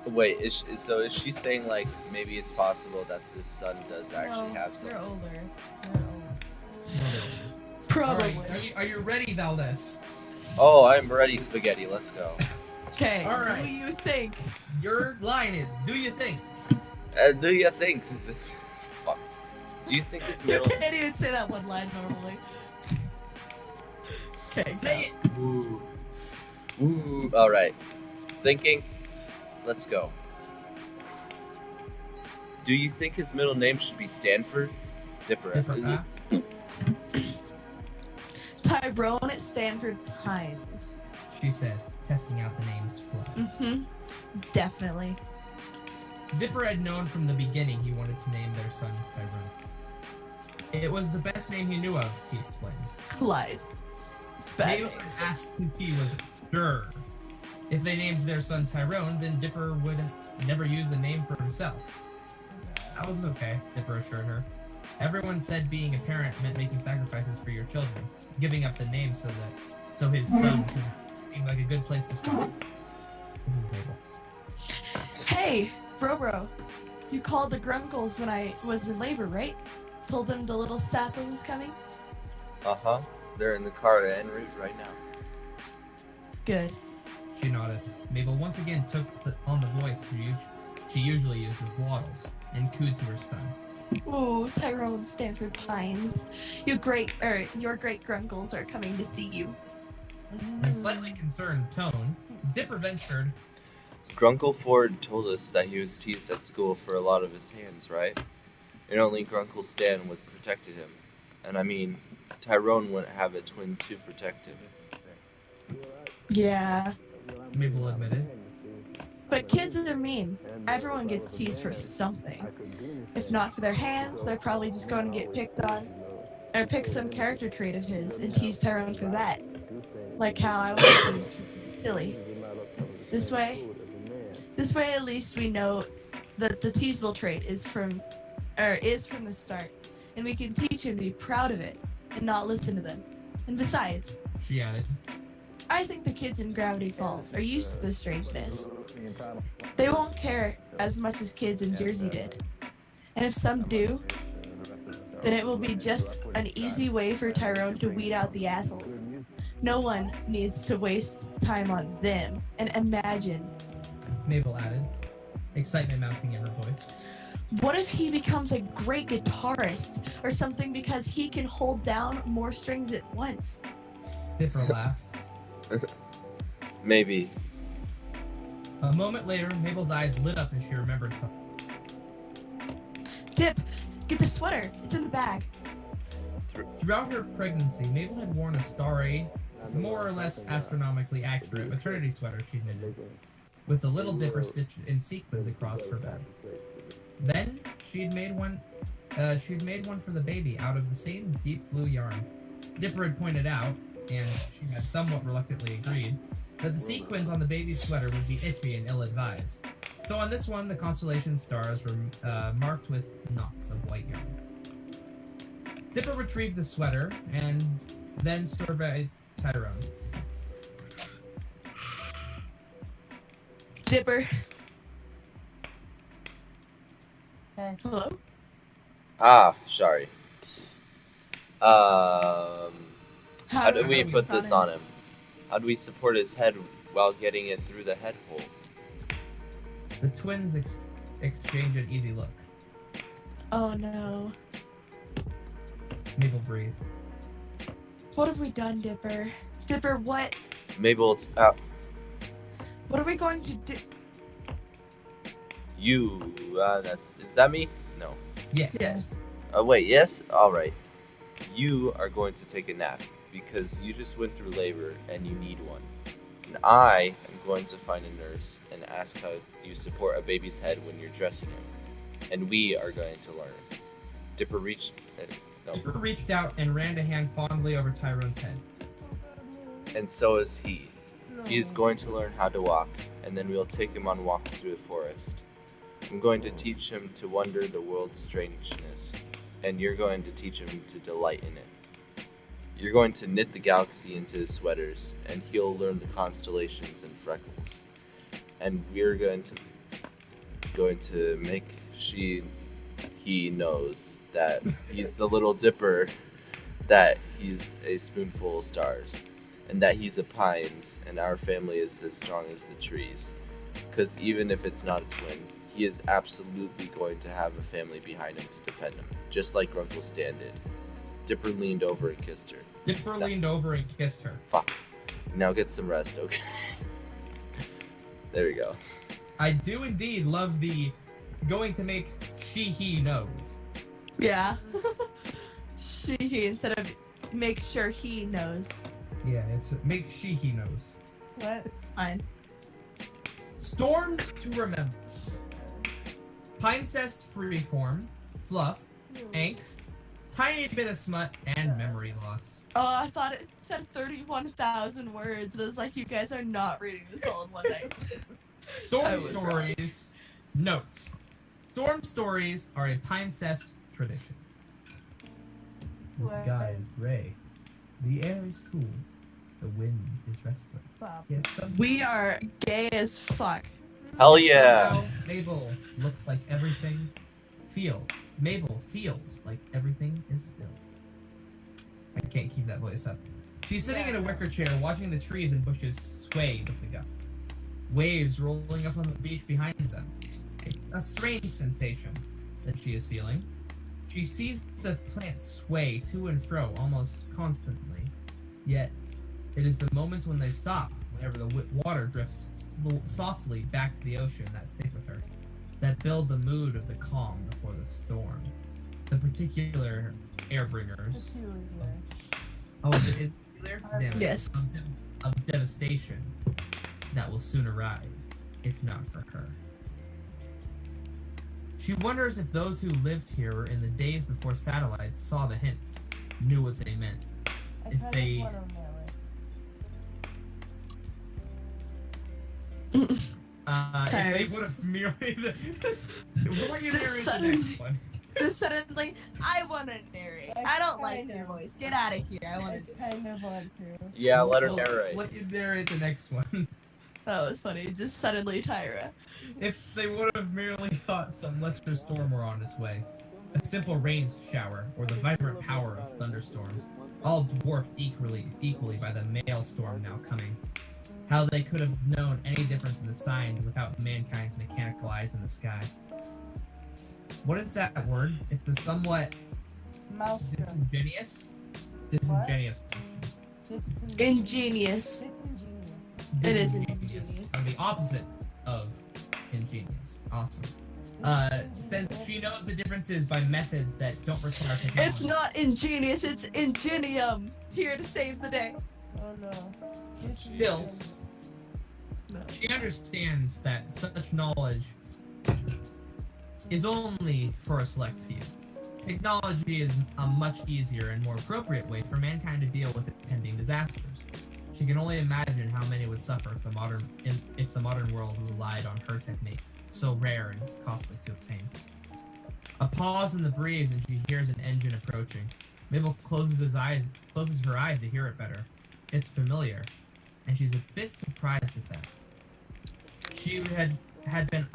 Speaker 5: Wait, is she saying like maybe it's possible that this son does actually have
Speaker 2: They're
Speaker 5: something?
Speaker 2: older. They're older.
Speaker 4: Probably.
Speaker 3: Alright, are you ready, Valdez?
Speaker 5: Oh, I'm ready, spaghetti. Let's go.
Speaker 4: Okay.
Speaker 3: All right.
Speaker 4: Who do you think?
Speaker 3: Your line is, do you think?
Speaker 5: Do you think? Fuck. Do you think his
Speaker 4: You
Speaker 5: middle?
Speaker 4: can't even say that one line normally. Okay.
Speaker 3: Say it!
Speaker 5: Ooh. Ooh. All right. Thinking. Let's go. Do you think his middle name should be Stanford? Dipper.
Speaker 3: Dipper pass.
Speaker 4: Tyrone at Stanford Pines.
Speaker 3: She said, testing out the name's flow.
Speaker 4: Mm-hmm. Definitely.
Speaker 3: Dipper had known from the beginning he wanted to name their son Tyrone. It was the best name he knew of, he explained.
Speaker 4: Lies. It's bad.
Speaker 3: Mabel asked if he was sure. If they named their son Tyrone, then Dipper would never use the name for himself. That was okay, Dipper assured her. Everyone said being a parent meant making sacrifices for your children, giving up the name so his son could seem like a good place to start. This is Mabel.
Speaker 4: Hey, bro. You called the Grunkles when I was in labor, right? Told them the little sapling was coming?
Speaker 5: Uh-huh. They're in the car en route right now.
Speaker 4: Good.
Speaker 3: She nodded. Mabel once again took on the voice she usually used with Waddles, and cooed to her son.
Speaker 4: Ooh, Tyrone Stanford Pines. Your great Grunkles are coming to see you.
Speaker 3: In a slightly concerned tone, Dipper ventured,
Speaker 5: Grunkle Ford told us that he was teased at school for a lot of his hands, right? And only Grunkle Stan would protected him. And I mean, Tyrone wouldn't have a twin to protect him.
Speaker 4: Yeah.
Speaker 3: Mabel admitted.
Speaker 4: But kids are mean. Everyone gets teased for something. If not for their hands, they're probably just going to get picked on. Or pick some character trait of his and tease Tyrone for that. Like how I was teased for Silly. This way at least we know that the teasable trait is from the start. And we can teach him to be proud of it and not listen to them. And besides,
Speaker 3: She added.
Speaker 4: I think the kids in Gravity Falls are used to the strangeness. They won't care as much as kids in Jersey did. And if some do, then it will be just an easy way for Tyrone to weed out the assholes. No one needs to waste time on them. And imagine,
Speaker 3: Mabel added, excitement mounting in her voice.
Speaker 4: what if he becomes a great guitarist or something because he can hold down more strings at once?
Speaker 3: Dipper laughed.
Speaker 5: Maybe.
Speaker 3: A moment later, Mabel's eyes lit up and she remembered something.
Speaker 4: Dip, get the sweater. It's in the bag.
Speaker 3: Throughout her pregnancy, Mabel had worn a starry, more or less astronomically accurate maternity sweater she'd knitted, with a little Dipper stitched in sequins across her back. Then, she'd made one she'd made one for the baby out of the same deep blue yarn. Dipper had pointed out, and she had somewhat reluctantly agreed, that the sequins on the baby's sweater would be itchy and ill-advised. So on this one, the constellation stars were marked with knots of white yarn. Dipper retrieved the sweater and then surveyed Tyrone.
Speaker 4: Dipper.
Speaker 2: Hey.
Speaker 4: Hello?
Speaker 5: Ah, sorry. How do we put this on him? How do we support his head while getting it through the head hole?
Speaker 3: The twins exchanged an easy look.
Speaker 4: Oh no.
Speaker 3: Mabel breathed.
Speaker 4: What have we done, Dipper? Dipper, what?
Speaker 5: Mabel, it's out.
Speaker 4: What are we going to do?
Speaker 5: You, is that me? No.
Speaker 3: Yes.
Speaker 4: Yes.
Speaker 5: Wait, yes? Alright. You are going to take a nap, because you just went through labor, and you need one. And I am going to find a nurse and ask how you support a baby's head when you're dressing him. And we are going to learn. Dipper reached...
Speaker 3: Dipper reached out and ran a hand fondly over Tyrone's head.
Speaker 5: And so is he. He is going to learn how to walk, and then we'll take him on walks through the forest. I'm going to teach him to wonder the world's strangeness, and you're going to teach him to delight in it. You're going to knit the galaxy into his sweaters, and he'll learn the constellations and freckles. And we're going to make he knows that he's the little Dipper, that he's a spoonful of stars, and that he's a pines, and our family is as strong as the trees. Because even if it's not a twin, he is absolutely going to have a family behind him to defend him, just like Grunkle Stan did. Dipper leaned over and kissed her.
Speaker 3: Dipper leaned over and kissed her.
Speaker 5: Fuck. Now get some rest, okay? There we go.
Speaker 3: I do indeed love the going to make he knows.
Speaker 4: Yeah. He instead of make sure he knows.
Speaker 3: Yeah, it's make he knows.
Speaker 2: What?
Speaker 4: Fine.
Speaker 3: Storms to remember. Pinecest freeform, fluff, angst, tiny bit of smut, and memory loss.
Speaker 4: Oh, I thought it said 31,000 words. And it was like, you guys are not reading this all in one night.
Speaker 3: Storm stories. Notes. Storm stories are a Pinecest tradition. The sky is gray. The air is cool. The wind is restless.
Speaker 2: Stop.
Speaker 3: Yet some
Speaker 4: We are gay as fuck.
Speaker 5: Hell yeah!
Speaker 3: somehow Mabel looks like everything. Mabel feels like everything is still. I can't keep that voice up. She's sitting in a wicker chair, watching the trees and bushes sway with the gusts. Waves rolling up on the beach behind them. It's a strange sensation that she is feeling. She sees the plants sway to and fro almost constantly. Yet, it is the moments when they stop, whenever the water drifts softly back to the ocean, that stick with her, that build the mood of the calm before the storm. The particular airbringers. Oh, is it there? Damn it.
Speaker 4: Yes.
Speaker 3: Of devastation that will soon arrive, if not for her. She wonders if those who lived here in the days before satellites saw the hints, knew what they meant. If they would have merely we'll let you
Speaker 4: Just
Speaker 3: narrate the next one.
Speaker 4: Just suddenly, I want to narrate. I don't like your voice. Get out of here. I want to do it.
Speaker 2: kind of want to.
Speaker 5: Yeah, let her
Speaker 3: We'll
Speaker 5: narrate.
Speaker 3: let you narrate the next one.
Speaker 4: That was funny. Just suddenly, Tyra.
Speaker 3: If they would have merely thought some lesser storm were on its way, a simple rain shower, or the vibrant power of thunderstorms, all dwarfed equally by the maelstrom now coming. How they could have known any difference in the sign without mankind's mechanical eyes in the sky. What is that word? It's a somewhat
Speaker 2: Maelstrom.
Speaker 3: disingenuous? Disingenuous.
Speaker 4: Ingenious. It is
Speaker 3: Disingenuous.
Speaker 4: ingenious.
Speaker 3: Or the opposite of ingenious. Awesome. Since she knows the differences by methods that don't require technology.
Speaker 4: It's not ingenious, it's ingenium. Here to save the day.
Speaker 2: Oh no.
Speaker 3: Still, she understands that such knowledge is only for a select few. Technology is a much easier and more appropriate way for mankind to deal with impending disasters. She can only imagine how many would suffer if the modern world relied on her techniques, so rare and costly to obtain. A pause in the breeze, and she hears an engine approaching. Mabel closes her eyes to hear it better. It's familiar, and she's a bit surprised at that. She had been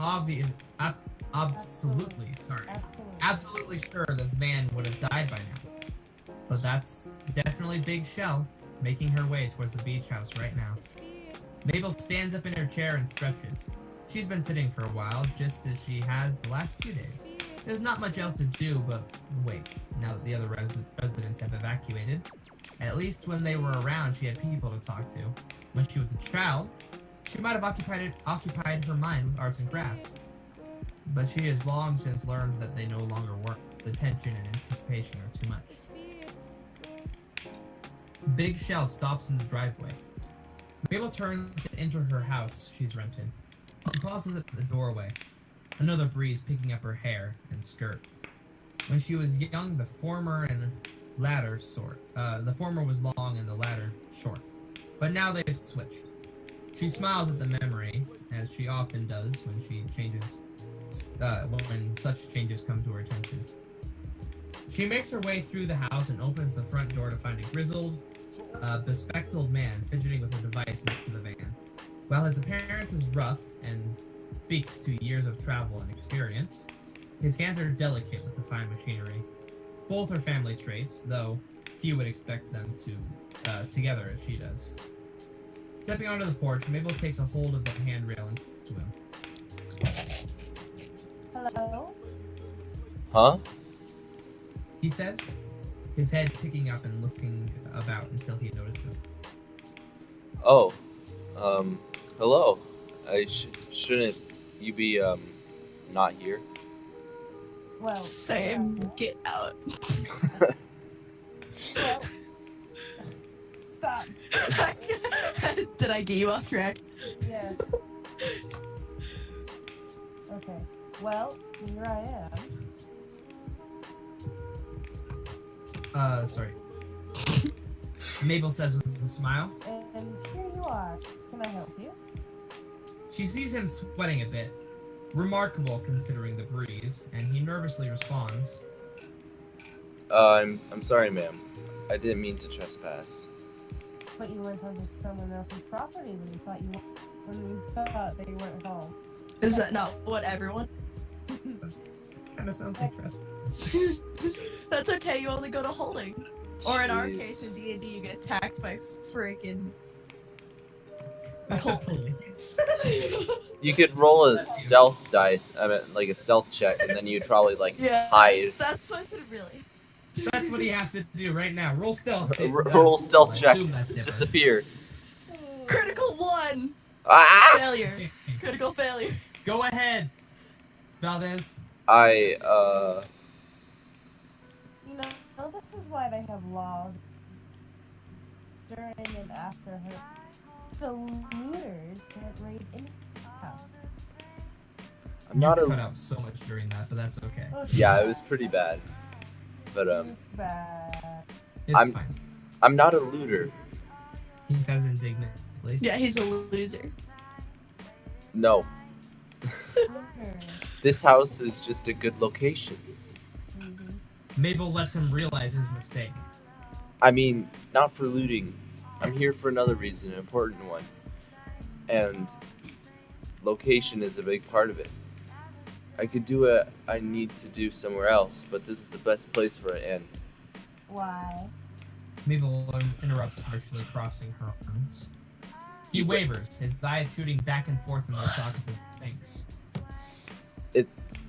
Speaker 3: absolutely sure this van would have died by now. But that's definitely Big Shell, making her way towards the beach house right now. Mabel stands up in her chair and stretches. She's been sitting for a while, just as she has the last few days. There's not much else to do but wait, now that the other residents have evacuated. At least when they were around, she had people to talk to. When she was a child, she might have occupied her mind with arts and crafts. But she has long since learned that they no longer work. The tension and anticipation are too much. Big Shell stops in the driveway. Mabel turns to enter her house she's rented. She pauses at the doorway, another breeze picking up her hair and skirt. When she was young, the former was long and the latter short. But now they've switched. She smiles at the memory, as she often does when such changes come to her attention. She makes her way through the house and opens the front door to find a grizzled, bespectacled man fidgeting with a device next to the van. While his appearance is rough and speaks to years of travel and experience, his hands are delicate with the fine machinery. Both are family traits, though few would expect them to together as she does. Stepping onto the porch, Mabel takes a hold of the handrail and to him.
Speaker 2: Hello?
Speaker 5: Huh?
Speaker 3: He says, his head picking up and looking about until he notices him.
Speaker 5: Oh, hello. Shouldn't you be, not here?
Speaker 2: Well,
Speaker 4: Same. Get out.
Speaker 2: well, stop.
Speaker 4: Did I get you off track?
Speaker 2: Yes. Okay. Well, here I am.
Speaker 3: Sorry. Mabel says with a smile.
Speaker 2: And here you are. Can I help you?
Speaker 3: She sees him sweating a bit, remarkable considering the breeze, and he nervously responds.
Speaker 5: I'm sorry, ma'am. I didn't mean to trespass.
Speaker 2: But you went onto someone else's property when you thought they weren't home.
Speaker 4: Is that not what everyone?
Speaker 3: Kind of sounds like trespassing.
Speaker 4: That's okay. You only go to holding. Or in our
Speaker 5: Jeez.
Speaker 4: case, in D&D, you get attacked by freaking.
Speaker 5: You could roll a stealth dice, like a stealth check, and then you'd probably, hide.
Speaker 4: That's what I said, really.
Speaker 3: That's what he has to do right now. Roll stealth.
Speaker 5: Roll stealth
Speaker 3: I
Speaker 5: check.
Speaker 3: assume that's different.
Speaker 5: Disappear.
Speaker 4: Critical 1!
Speaker 5: Ah!
Speaker 4: Failure. Critical failure.
Speaker 3: Go ahead, Valdez.
Speaker 2: You know, this is why they have laws during and after her. So looters can't raid innocent house.
Speaker 5: I'm not
Speaker 3: You cut
Speaker 5: a.
Speaker 3: out so much during that, but that's okay.
Speaker 5: Yeah, it was pretty bad. But,
Speaker 2: Bad.
Speaker 3: It's
Speaker 5: I'm-
Speaker 3: fine.
Speaker 5: I'm not a looter.
Speaker 3: He says indignantly.
Speaker 4: Yeah, he's a loser.
Speaker 5: No.
Speaker 2: Looter.
Speaker 5: This house is just a good location.
Speaker 2: Mhm.
Speaker 3: Mabel lets him realize his mistake.
Speaker 5: I mean, not for looting. I'm here for another reason, an important one. And location is a big part of it. I could do what I need to do somewhere else, but this is the best place for an end.
Speaker 2: Why?
Speaker 3: Mabel interrupts harshly, crossing her arms. He wavers, his eyes shooting back and forth in their sockets and thinks.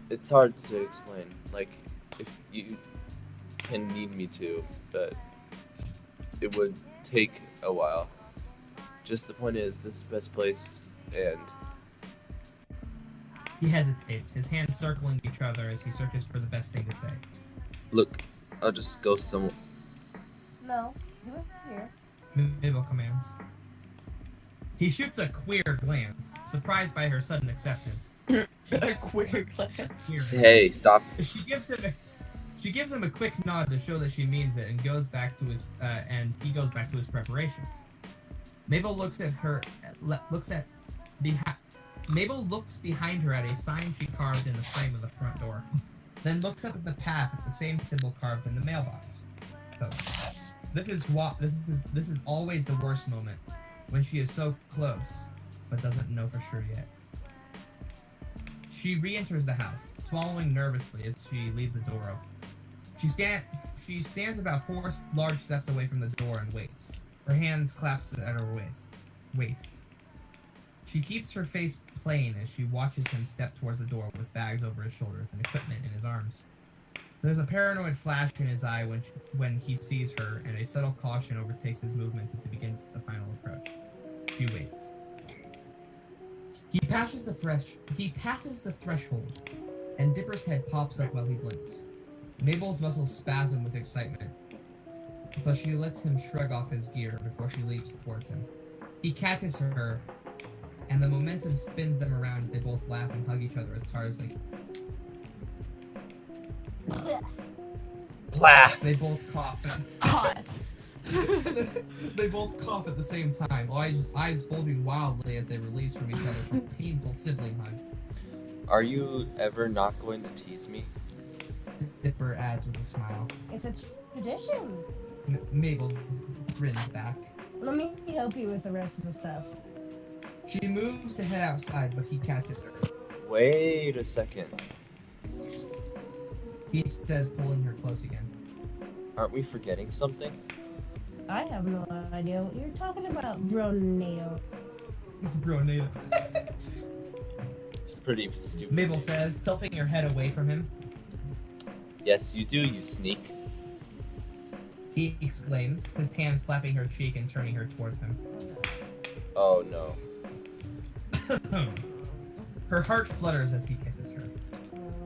Speaker 5: It's hard to explain. Like, if you can need me to, but it would take a while. Just the point is, this is the best place, and
Speaker 3: He hesitates, his hands circling each other as he searches for the best thing to say.
Speaker 5: look, I'll just go somewhere.
Speaker 2: No, do it here.
Speaker 3: Mabel commands. He shoots a queer glance, surprised by her sudden acceptance.
Speaker 4: A queer glance.
Speaker 3: Queer.
Speaker 5: Hey, stop.
Speaker 3: She gives him She gives him a quick nod to show that she means it, and he goes back to his preparations. Mabel looks behind her at a sign she carved in the frame of the front door, then looks up at the path at the same symbol carved in the mailbox. So, this is always the worst moment, when she is so close, but doesn't know for sure yet. She re-enters the house, swallowing nervously as she leaves the door open. She stands about 4 large steps away from the door and waits. Her hands clasped at her waist. She keeps her face plain as she watches him step towards the door with bags over his shoulders and equipment in his arms. There's a paranoid flash in his eye when he sees her, and a subtle caution overtakes his movements as he begins the final approach. She waits. He passes the threshold, and Dipper's head pops up while he blinks. Mabel's muscles spasm with excitement, but she lets him shrug off his gear before she leaps towards him. He catches her, and the momentum spins them around as they both laugh and hug each other as hard as they can.
Speaker 5: Blah.
Speaker 3: They both cough.
Speaker 4: Hot.
Speaker 3: They both cough at the same time, eyes bulging wildly as they release from each other from a painful sibling hug.
Speaker 5: Are you ever not going to tease me?
Speaker 3: Dipper adds with a smile.
Speaker 2: It's a tradition.
Speaker 3: Mabel grins back.
Speaker 2: Let me help you with the rest of the stuff.
Speaker 3: She moves to head outside, but he catches her.
Speaker 5: Wait a second.
Speaker 3: He says, pulling her close again.
Speaker 5: Aren't we forgetting something?
Speaker 2: I have no idea what you're talking about, Bronado.
Speaker 3: Bronado.
Speaker 5: It's pretty stupid.
Speaker 3: Mabel says, tilting her head away from him.
Speaker 5: Yes, you do, you sneak.
Speaker 3: He exclaims, his hand slapping her cheek and turning her towards him.
Speaker 5: Oh no.
Speaker 3: Her heart flutters as he kisses her.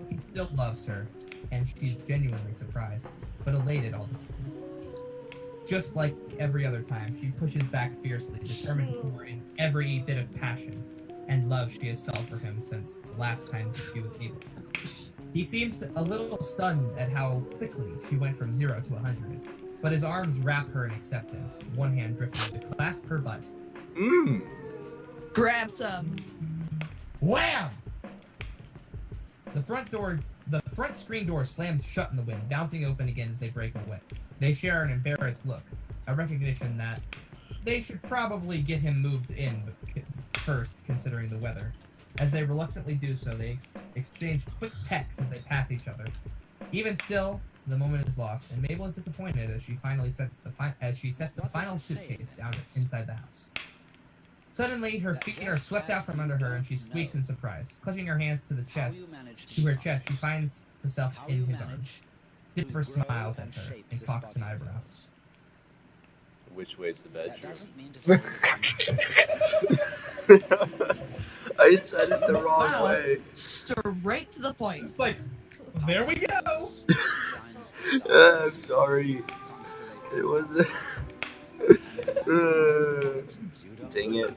Speaker 3: He still loves her, and she's genuinely surprised, but elated all the same. Just like every other time, she pushes back fiercely, determined to pour in every bit of passion and love she has felt for him since the last time she was able. He seems a little stunned at how quickly she went from 0 to 100, but his arms wrap her in acceptance, one hand drifting to clasp her butt.
Speaker 4: Grab some.
Speaker 3: Wham! The front screen door slams shut in the wind, bouncing open again as they break away. They share an embarrassed look, a recognition that they should probably get him moved in first, considering the weather. As they reluctantly do so, they exchange quick pecks as they pass each other. Even still, the moment is lost, and Mabel is disappointed as she sets the final suitcase down inside the house. Suddenly, her feet are swept out from under her, and she squeaks in surprise. Clutching her hands to her chest, she finds herself in his arms. Dipper smiles at her and cocks an eyebrow.
Speaker 5: Which way's the bedroom? I said it the wrong way.
Speaker 4: Straight to the point.
Speaker 3: It's like, there we go!
Speaker 5: I'm sorry. It wasn't. Dang it.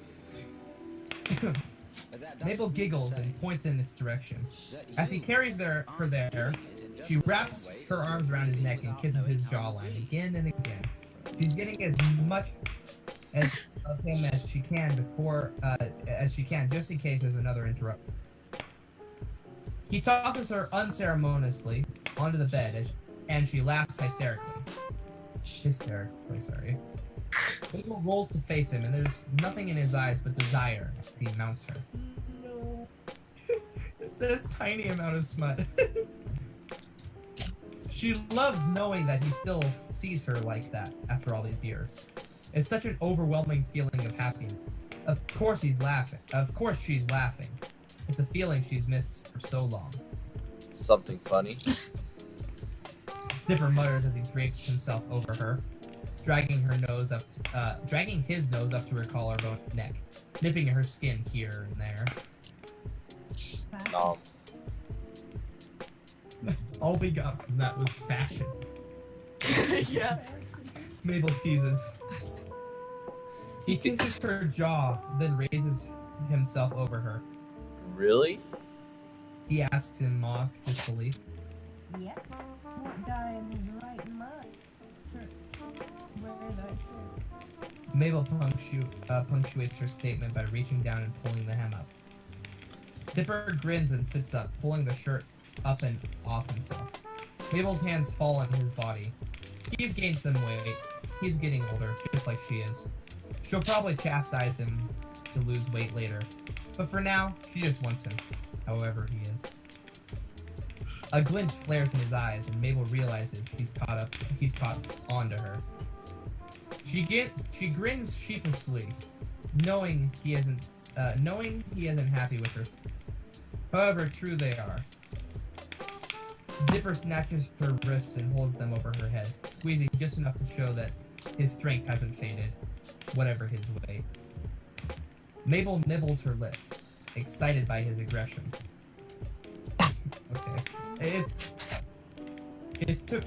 Speaker 3: Mabel giggles and points in its direction. As he carries her there, she wraps her arms around his neck and kisses his jawline again and again. She's getting as much of him as she can just in case there's another interruption. He tosses her unceremoniously onto the bed and she laughs hysterically. Mabel rolls to face him, and there's nothing in his eyes but desire as he mounts her. No. It says tiny amount of smut. She loves knowing that he still sees her like that after all these years. It's such an overwhelming feeling of happiness. Of course she's laughing. It's a feeling she's missed for so long.
Speaker 5: Something funny?
Speaker 3: Dipper mutters as he drapes himself over her, dragging his nose up to her collarbone and neck, nipping at her skin here and there. All we got from that was fashion.
Speaker 4: Yeah.
Speaker 3: Mabel teases. He kisses her jaw, then raises himself over her.
Speaker 5: Really?
Speaker 3: He asks in mock disbelief.
Speaker 2: Yep. What guy in his right mind? Where did I put?
Speaker 3: Mabel punctuates her statement by reaching down and pulling the hem up. Dipper grins and sits up, pulling the shirt up and off himself. Mabel's hands fall on his body. He's gained some weight. He's getting older, just like she is. She'll probably chastise him to lose weight later, but for now, she just wants him, however he is. A glint flares in his eyes, and Mabel realizes he's caught on to her. She grins sheepishly, knowing he isn't happy with her. However true they are. Dipper snatches her wrists and holds them over her head, squeezing just enough to show that his strength hasn't faded, whatever his weight. Mabel nibbles her lip, excited by his aggression. Okay. It took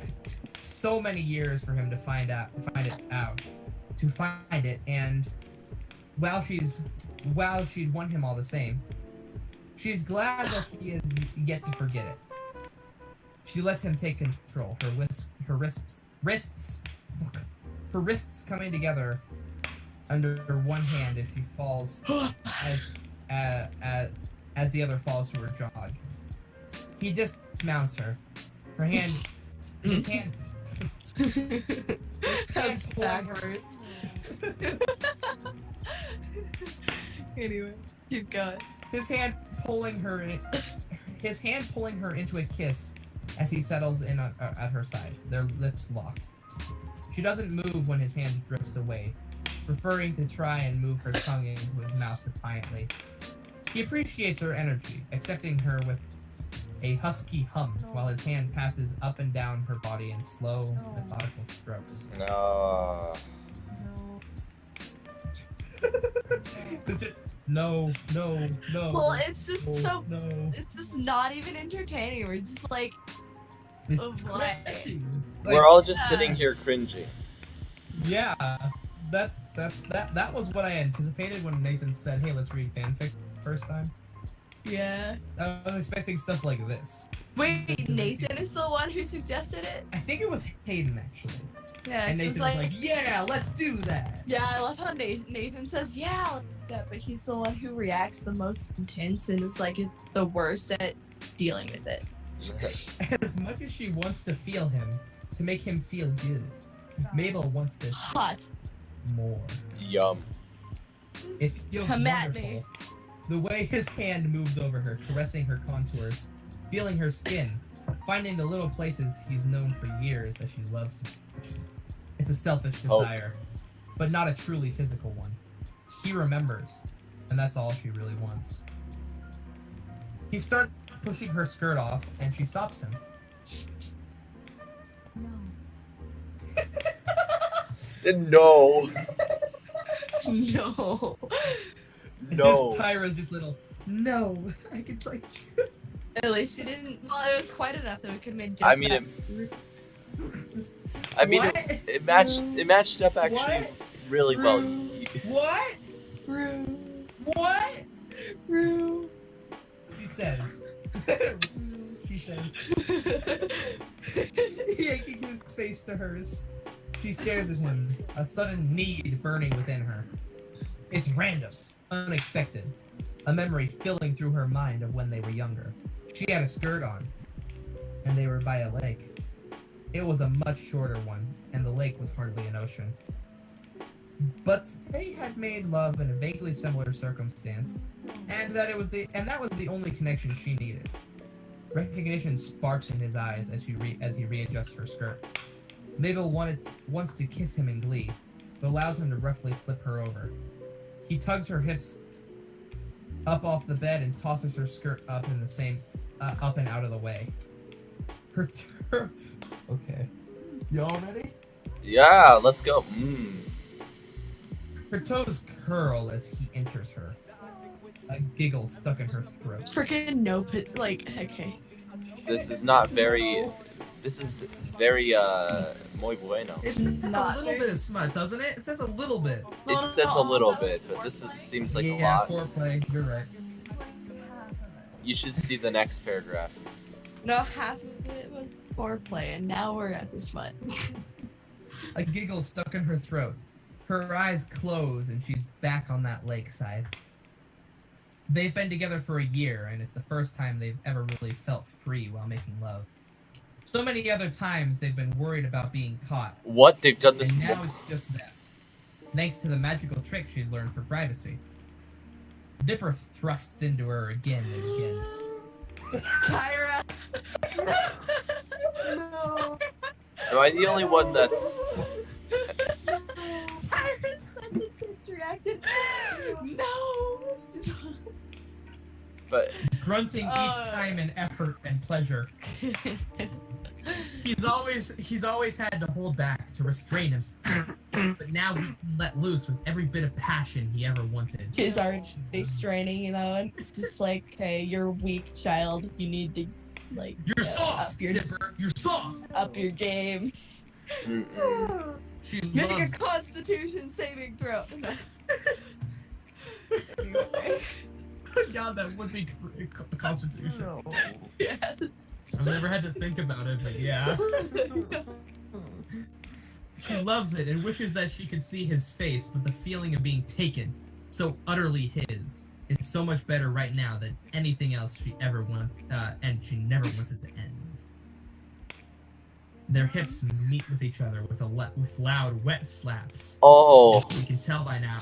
Speaker 3: so many years for him to find it, and while she'd won him all the same, she's glad that he is yet to forget it. She lets him take control, her wrists coming together under one hand as she falls as the other falls to her jaw. He dismounts her. His hand
Speaker 4: That's backwards. Anyway, keep going.
Speaker 3: His hand pulling her into a kiss as he settles in at her side, their lips locked. She doesn't move when his hand drifts away, preferring to try and move her tongue into his mouth defiantly. He appreciates her energy, accepting her with a husky hum while his hand passes up and down her body in slow, methodical strokes.
Speaker 5: No.
Speaker 3: It's just no.
Speaker 4: Well, it's just
Speaker 3: no.
Speaker 4: it's just not even entertaining. We're just like,
Speaker 3: It's
Speaker 4: oh boy.
Speaker 3: crazy.
Speaker 5: We're all just sitting here cringing.
Speaker 3: Yeah, that was what I anticipated when Nathan said, "Hey, let's read fanfic first time."
Speaker 4: Yeah.
Speaker 3: I was expecting stuff like this.
Speaker 4: Wait, Nathan is the one who suggested it?
Speaker 3: I think it was Hayden actually,
Speaker 4: Yeah,
Speaker 3: and
Speaker 4: 'cause
Speaker 3: Nathan
Speaker 4: it's
Speaker 3: was like, "Yeah, let's do that."
Speaker 4: yeah, I love how Nathan says, yeah, like that, but he's the one who reacts the most intense and is like the worst at dealing with it.
Speaker 3: As much as she wants to feel him, to make him feel good, Mabel wants this
Speaker 4: Hot.
Speaker 3: more.
Speaker 5: Yum.
Speaker 3: It feels
Speaker 4: Come at
Speaker 3: wonderful.
Speaker 4: me.
Speaker 3: The way his hand moves over her, caressing her contours, feeling her skin, finding the little places he's known for years that she loves to touch. It's a selfish desire, but not a truly physical one. He remembers, and that's all she really wants. He starts pushing her skirt off, and she stops him.
Speaker 5: No.
Speaker 4: No.
Speaker 5: No.
Speaker 3: Just Tyra's just little, no, I could like...
Speaker 4: At least she didn't. Well, it was quite enough that we could make.
Speaker 5: I mean,
Speaker 3: What?
Speaker 5: it matched up actually
Speaker 3: What?
Speaker 5: really well.
Speaker 3: What?
Speaker 4: Rue.
Speaker 3: What?
Speaker 4: Rue.
Speaker 3: She says. She says, yanking his face to hers. She stares at him, a sudden need burning within her. It's random, unexpected, a memory filling through her mind of when they were younger. She had a skirt on, and they were by a lake. It was a much shorter one, and the lake was hardly an ocean. But they had made love in a vaguely similar circumstance, and that was the only connection she needed. Recognition sparks in his eyes as he readjusts her skirt. Mabel wants to kiss him in glee, but allows him to roughly flip her over. He tugs her hips up off the bed and tosses her skirt up and out of the way. Okay. Y'all ready?
Speaker 5: Yeah, let's go.
Speaker 3: Her toes curl as he enters her. A giggle stuck in her throat.
Speaker 4: Freaking no pit. Like, okay.
Speaker 5: This is very muy bueno.
Speaker 3: It says a little bit of smut, doesn't it? It says a little bit.
Speaker 5: It says a little bit, but seems like a lot.
Speaker 3: Foreplay. You're right.
Speaker 5: You should see the next paragraph.
Speaker 4: No, half of It was foreplay, and now we're at this fight.
Speaker 3: A giggle stuck in her throat. Her eyes close, and she's back on that lakeside. They've been together for a year, and it's the first time they've ever really felt free while making love. So many other times they've been worried about being caught,
Speaker 5: What? They've done this
Speaker 3: and now it's just that. Thanks to the magical trick she's learned for privacy. Dipper thrusts into her again and again.
Speaker 4: Tyra!
Speaker 2: No.
Speaker 5: Am I the only one that's...
Speaker 4: Tyra's such a tense reaction. No!
Speaker 5: But
Speaker 3: Grunting each time in effort and pleasure. He's always had to hold back to restrain himself, but now he can let loose with every bit of passion he ever wanted.
Speaker 4: He's already straining, you know, and it's just like, hey, you're a weak child. You need to, like,
Speaker 3: You're soft,
Speaker 4: up your,
Speaker 3: Dipper. You're soft.
Speaker 4: up your game.
Speaker 5: mm-mm.
Speaker 3: She
Speaker 4: Make a
Speaker 3: loves.
Speaker 4: Constitution saving throw.
Speaker 3: God, that would be a Constitution.
Speaker 2: No.
Speaker 4: Yes.
Speaker 3: I've never had to think about it, but yeah. She loves it and wishes that she could see his face, but the feeling of being taken, so utterly his, is so much better right now than anything else she ever wants, and she never wants it to end. Their hips meet with each other with with loud, wet slaps.
Speaker 5: Oh,
Speaker 3: You can tell by now,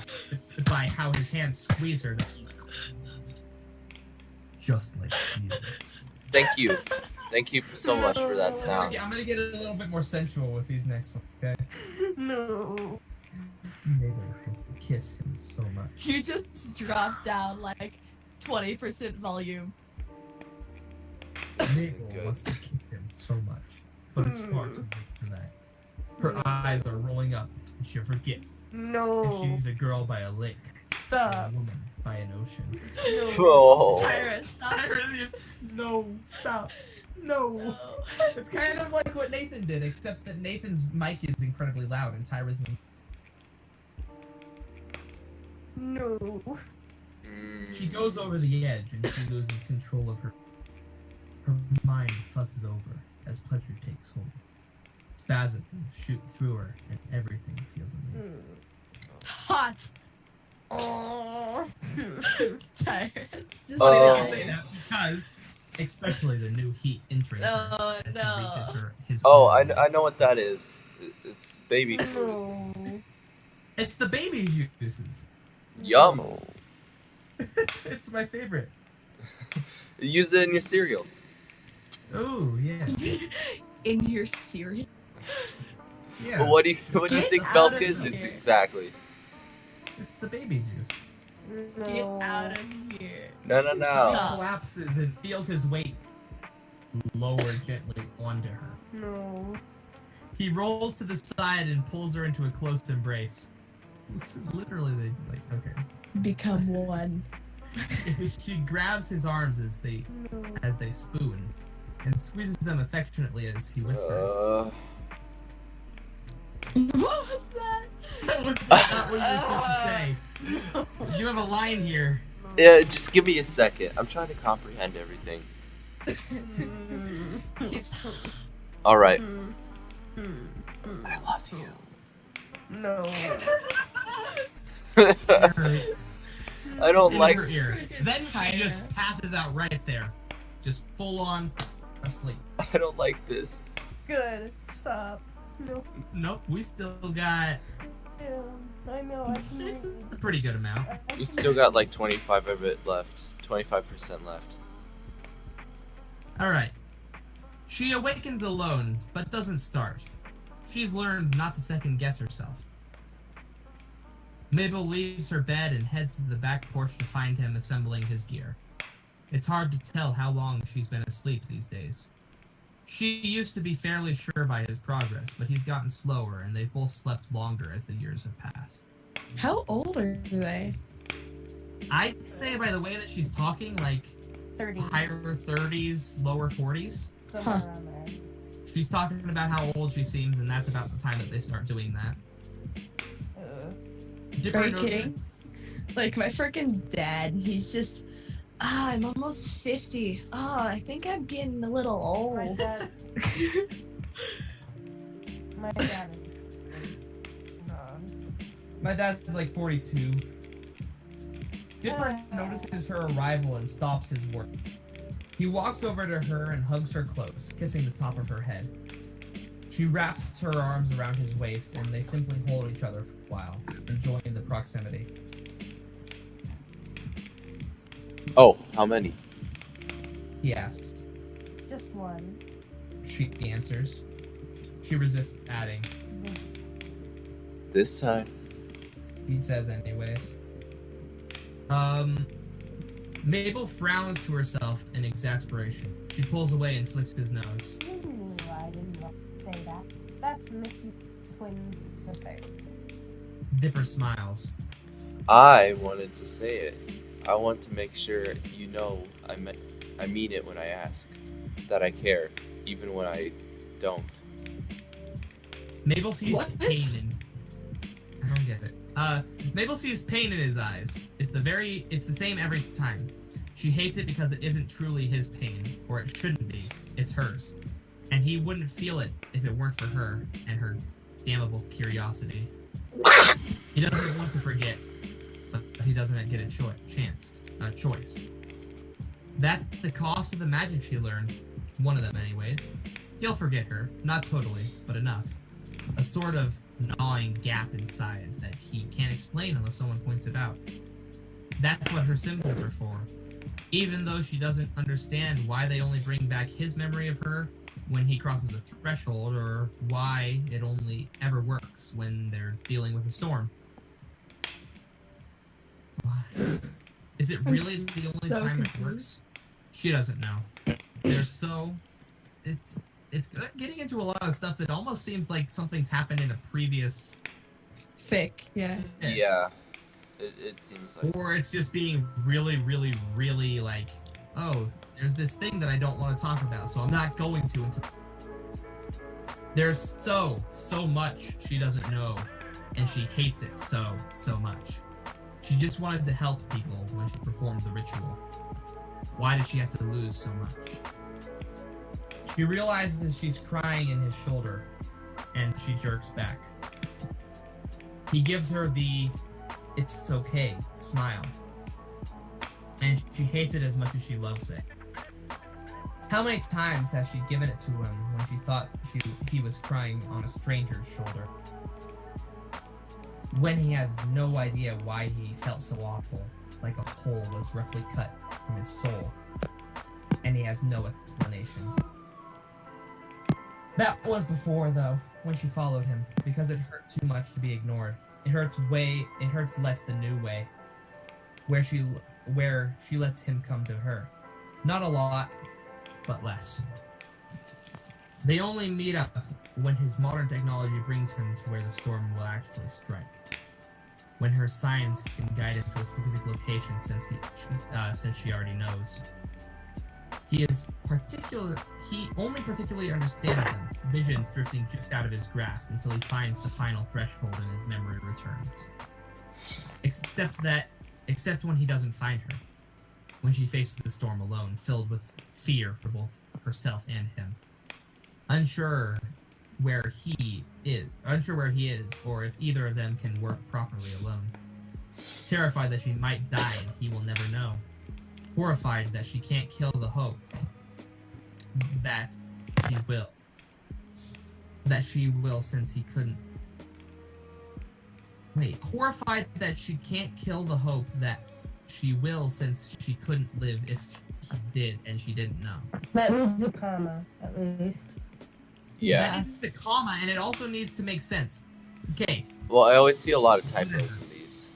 Speaker 3: by how his hands squeeze her. Just like Jesus.
Speaker 5: thank you. Thank you so much for that sound.
Speaker 3: I'm gonna get a little bit more sensual with these next ones, okay?
Speaker 2: No.
Speaker 3: Mabel wants to kiss him so much.
Speaker 4: You just dropped down like 20% volume.
Speaker 3: Mabel wants to kiss him so much, but it's far too late for that. Her eyes are rolling up, and she forgets if
Speaker 2: No.
Speaker 3: she's a girl by a lake or a
Speaker 2: Stop.
Speaker 3: woman by an ocean.
Speaker 2: No.
Speaker 5: Oh,
Speaker 4: Tyra, stop.
Speaker 3: No, stop. No. It's kind of like what Nathan did, except that Nathan's mic is incredibly loud and Tyra's.
Speaker 2: No.
Speaker 3: She goes over the edge and she loses control of her. Her mind fuzzes over as pleasure takes hold. Spasms shoot through her and everything feels amazing.
Speaker 4: Hot. Tyra. It's just
Speaker 3: Funny that
Speaker 5: Oh.
Speaker 3: you say that because, especially the new heat entering her
Speaker 4: No,
Speaker 3: as he
Speaker 4: no.
Speaker 3: reaches his
Speaker 5: oh,
Speaker 3: goal.
Speaker 5: I know what that is. It's baby food.
Speaker 2: No.
Speaker 3: It's the baby juices.
Speaker 5: Yum.
Speaker 3: It's my favorite.
Speaker 5: Use it in your cereal.
Speaker 3: Oh yeah,
Speaker 4: In your cereal.
Speaker 3: yeah.
Speaker 5: But what do you
Speaker 4: Get
Speaker 5: think
Speaker 4: out
Speaker 5: milk
Speaker 4: of
Speaker 5: is?
Speaker 4: here.
Speaker 5: It's exactly.
Speaker 3: It's the baby juice.
Speaker 2: No.
Speaker 4: Get out of here.
Speaker 5: No, no,
Speaker 3: He
Speaker 5: no.
Speaker 4: Stop.
Speaker 3: collapses and feels his weight lower gently onto her.
Speaker 2: No.
Speaker 3: He rolls to the side and pulls her into a close embrace. Literally, okay.
Speaker 4: Become one.
Speaker 3: She grabs his arms as they
Speaker 2: No.
Speaker 3: spoon and squeezes them affectionately as he whispers.
Speaker 4: What was that?
Speaker 3: That was not what you were supposed to say. You have a line here.
Speaker 5: Yeah, just give me a second. I'm trying to comprehend everything.
Speaker 4: He's
Speaker 5: All right.
Speaker 2: Mm.
Speaker 5: I love you.
Speaker 2: No.
Speaker 5: I don't
Speaker 3: In
Speaker 5: like.
Speaker 3: her ear. Then she
Speaker 4: Tyra.
Speaker 3: just passes out right there, just full on asleep.
Speaker 5: I don't like this.
Speaker 2: Good. Stop. No.
Speaker 3: Nope, we still got.
Speaker 2: Yeah. I know. I can
Speaker 3: It's
Speaker 2: read.
Speaker 3: a pretty good amount.
Speaker 5: We still got like 25 of it left. 25% left.
Speaker 3: All right. She awakens alone, but doesn't start. She's learned not to second guess herself. Mabel leaves her bed and heads to the back porch to find him assembling his gear. It's hard to tell how long she's been asleep these days. She used to be fairly sure by his progress, but he's gotten slower and they've both slept longer as the years have passed.
Speaker 4: How old are they?
Speaker 3: I'd say by the way that she's talking, like
Speaker 2: 30.
Speaker 3: higher 30s, lower 40s.
Speaker 2: Somewhere around there.
Speaker 3: She's talking about how old she seems, and that's about the time that they start doing that.
Speaker 2: Uh,
Speaker 3: Dipper
Speaker 4: Are you
Speaker 3: notices-
Speaker 4: kidding? Like my freaking dad, he's just I'm almost 50. Oh, I think I'm getting a little
Speaker 2: My
Speaker 4: old.
Speaker 2: dad. My dad is gone.
Speaker 3: My dad's like 42. Dipper notices her arrival and stops his work. He walks over to her and hugs her close, kissing the top of her head. She wraps her arms around his waist and they simply hold each other for a while, enjoying the proximity.
Speaker 5: Oh, how many?
Speaker 3: He asks.
Speaker 2: Just one.
Speaker 3: She answers. She resists adding.
Speaker 5: This time?
Speaker 3: He says anyways. Mabel frowns to herself in exasperation. She pulls away and flicks his nose.
Speaker 2: You knew I didn't want to say that. That's Missy Twin the thing.
Speaker 3: Dipper smiles.
Speaker 5: I wanted to say it. I want to make sure you know I mean it when I ask. That I care, even when I don't.
Speaker 3: Mabel sees
Speaker 4: What?
Speaker 3: pain in... I don't get it. Mabel sees pain in his eyes. It's the same every time. She hates it because it isn't truly his pain, or it shouldn't be. It's hers. And he wouldn't feel it if it weren't for her and her damnable curiosity. He doesn't want to forget, but he doesn't get a choice. That's the cost of the magic she learned. One of them, anyways. He'll forget her. Not totally, but enough. A sort of gnawing gap inside that he can't explain unless someone points it out. That's what her symbols are for. Even though she doesn't understand why they only bring back his memory of her when he crosses a threshold, or why it only ever works when they're dealing with a storm. Is it really the only
Speaker 4: so
Speaker 3: time it
Speaker 4: confused.
Speaker 3: works? She doesn't know. They're so... It's getting into a lot of stuff that almost seems like something's happened in a previous...
Speaker 4: Fic, yeah.
Speaker 5: Yeah. It seems like.
Speaker 3: Or it's just being really, really, really like, oh, there's this thing that I don't want to talk about, so I'm not going to until... There's so much she doesn't know, and she hates it so much. She just wanted to help people when she performed the ritual. Why did she have to lose so much? She realizes she's crying in his shoulder, and she jerks back. He gives her the "it's okay" smile, and she hates it as much as she loves it. How many times has she given it to him when she thought he was crying on a stranger's shoulder? When he has no idea why he felt so awful, like a hole was roughly cut from his soul, and he has no explanation. That was before, though, when she followed him, because it hurt too much to be ignored. It hurts less the new way, where she lets him come to her. Not a lot, but less. They only meet up when his modern technology brings him to where the storm will actually strike. When her science can guide him to a specific location since she already knows. He only particularly understands them, visions drifting just out of his grasp until he finds the final threshold and his memory returns. Except when he doesn't find her. When she faces the storm alone, filled with fear for both herself and him. Unsure where he is, or if either of them can work properly alone. Terrified that she might die and he will never know. Horrified that she can't kill the hope that she will. That she will since he couldn't. Horrified that she can't kill the hope that she will since she couldn't live if he did and she didn't know.
Speaker 2: That needs a comma, at least.
Speaker 5: Yeah.
Speaker 3: That needs a comma, and it also needs to make sense. Okay.
Speaker 5: Well, I always see a lot of typos in these.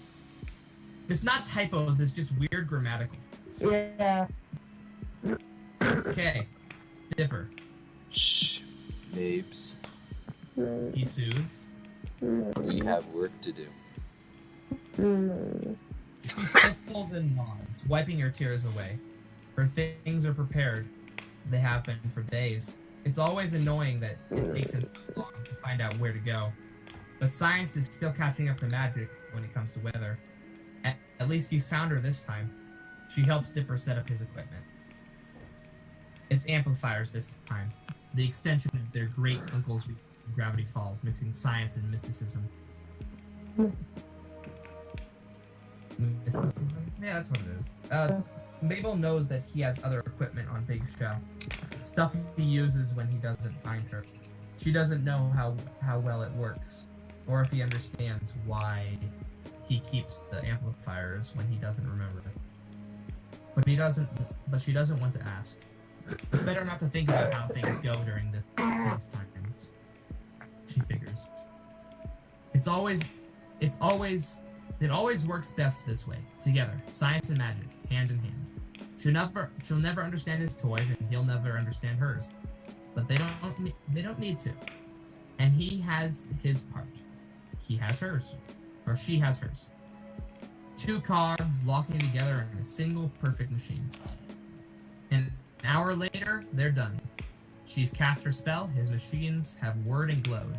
Speaker 3: It's not typos, it's just weird grammatical.
Speaker 2: Yeah.
Speaker 3: Okay. Dipper.
Speaker 5: Shh, babes.
Speaker 3: He soothes.
Speaker 5: We have work to do.
Speaker 3: She sniffles and nods, wiping her tears away. Her things are prepared. They have been for days. It's always annoying that it takes him so long to find out where to go. But science is still catching up to magic when it comes to weather. At least he's found her this time. She helps Dipper set up his equipment. It's amplifiers this time, the extension of their great uncle's Gravity Falls, mixing science and mysticism. Mysticism? Yeah, that's what it is. Mabel knows that he has other equipment on Big Show. Stuff he uses when he doesn't find her. She doesn't know how well it works, or if he understands why he keeps the amplifiers when he doesn't remember. But she doesn't want to ask. It's better not to think about how things go during these times. She figures. It always works best this way, together, science and magic, hand in hand. She'll never understand his toys, and he'll never understand hers. But they don't need to. And he has his part. He has hers, or she has hers. Two cogs locking together in a single perfect machine. An hour later, they're done. She's cast her spell. His machines have whirred and glowed.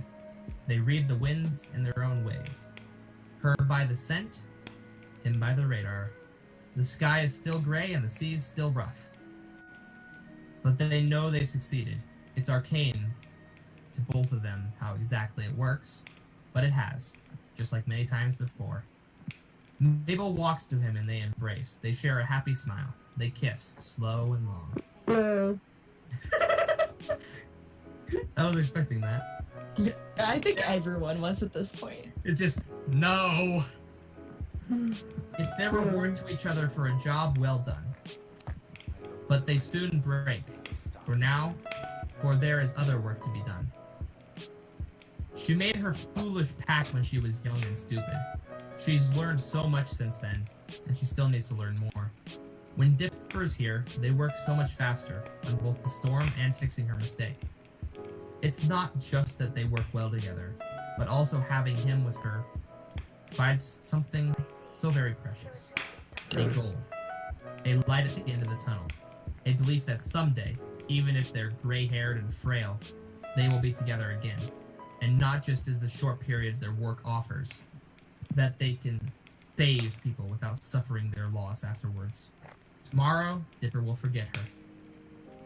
Speaker 3: They read the winds in their own ways. Her by the scent, him by the radar. The sky is still gray and the sea's still rough. But they know they've succeeded. It's arcane to both of them how exactly it works, but it has, just like many times before. Mabel walks to him and they embrace. They share a happy smile. They kiss, slow and long. I was expecting that.
Speaker 4: I think everyone was at this point.
Speaker 3: It's just, no! It's their reward to each other for a job well done. But they soon break. For there is other work to be done. She made her foolish pact when she was young and stupid. She's learned so much since then, and she still needs to learn more. When Dipper's here, they work so much faster on both the storm and fixing her mistake. It's not just that they work well together, but also having him with her provides something so very precious. A goal. A light at the end of the tunnel. A belief that someday, even if they're gray-haired and frail, they will be together again. And not just as the short periods their work offers. That they can save people without suffering their loss afterwards. Tomorrow, Dipper will forget her.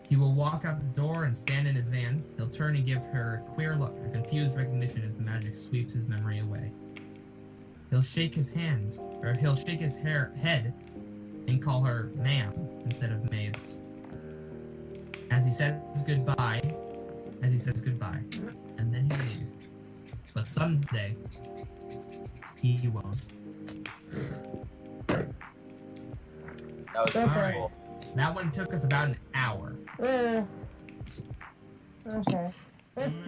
Speaker 3: He will walk out the door and stand in his van. He'll turn and give her a queer look, a confused recognition as the magic sweeps his memory away. He'll shake his head and call her ma'am instead of Mabes. As he says goodbye, and then he leaves. But someday, he won't.
Speaker 5: That was
Speaker 2: Okay.
Speaker 5: beautiful.
Speaker 3: That one took us about an hour.
Speaker 2: Okay. Let's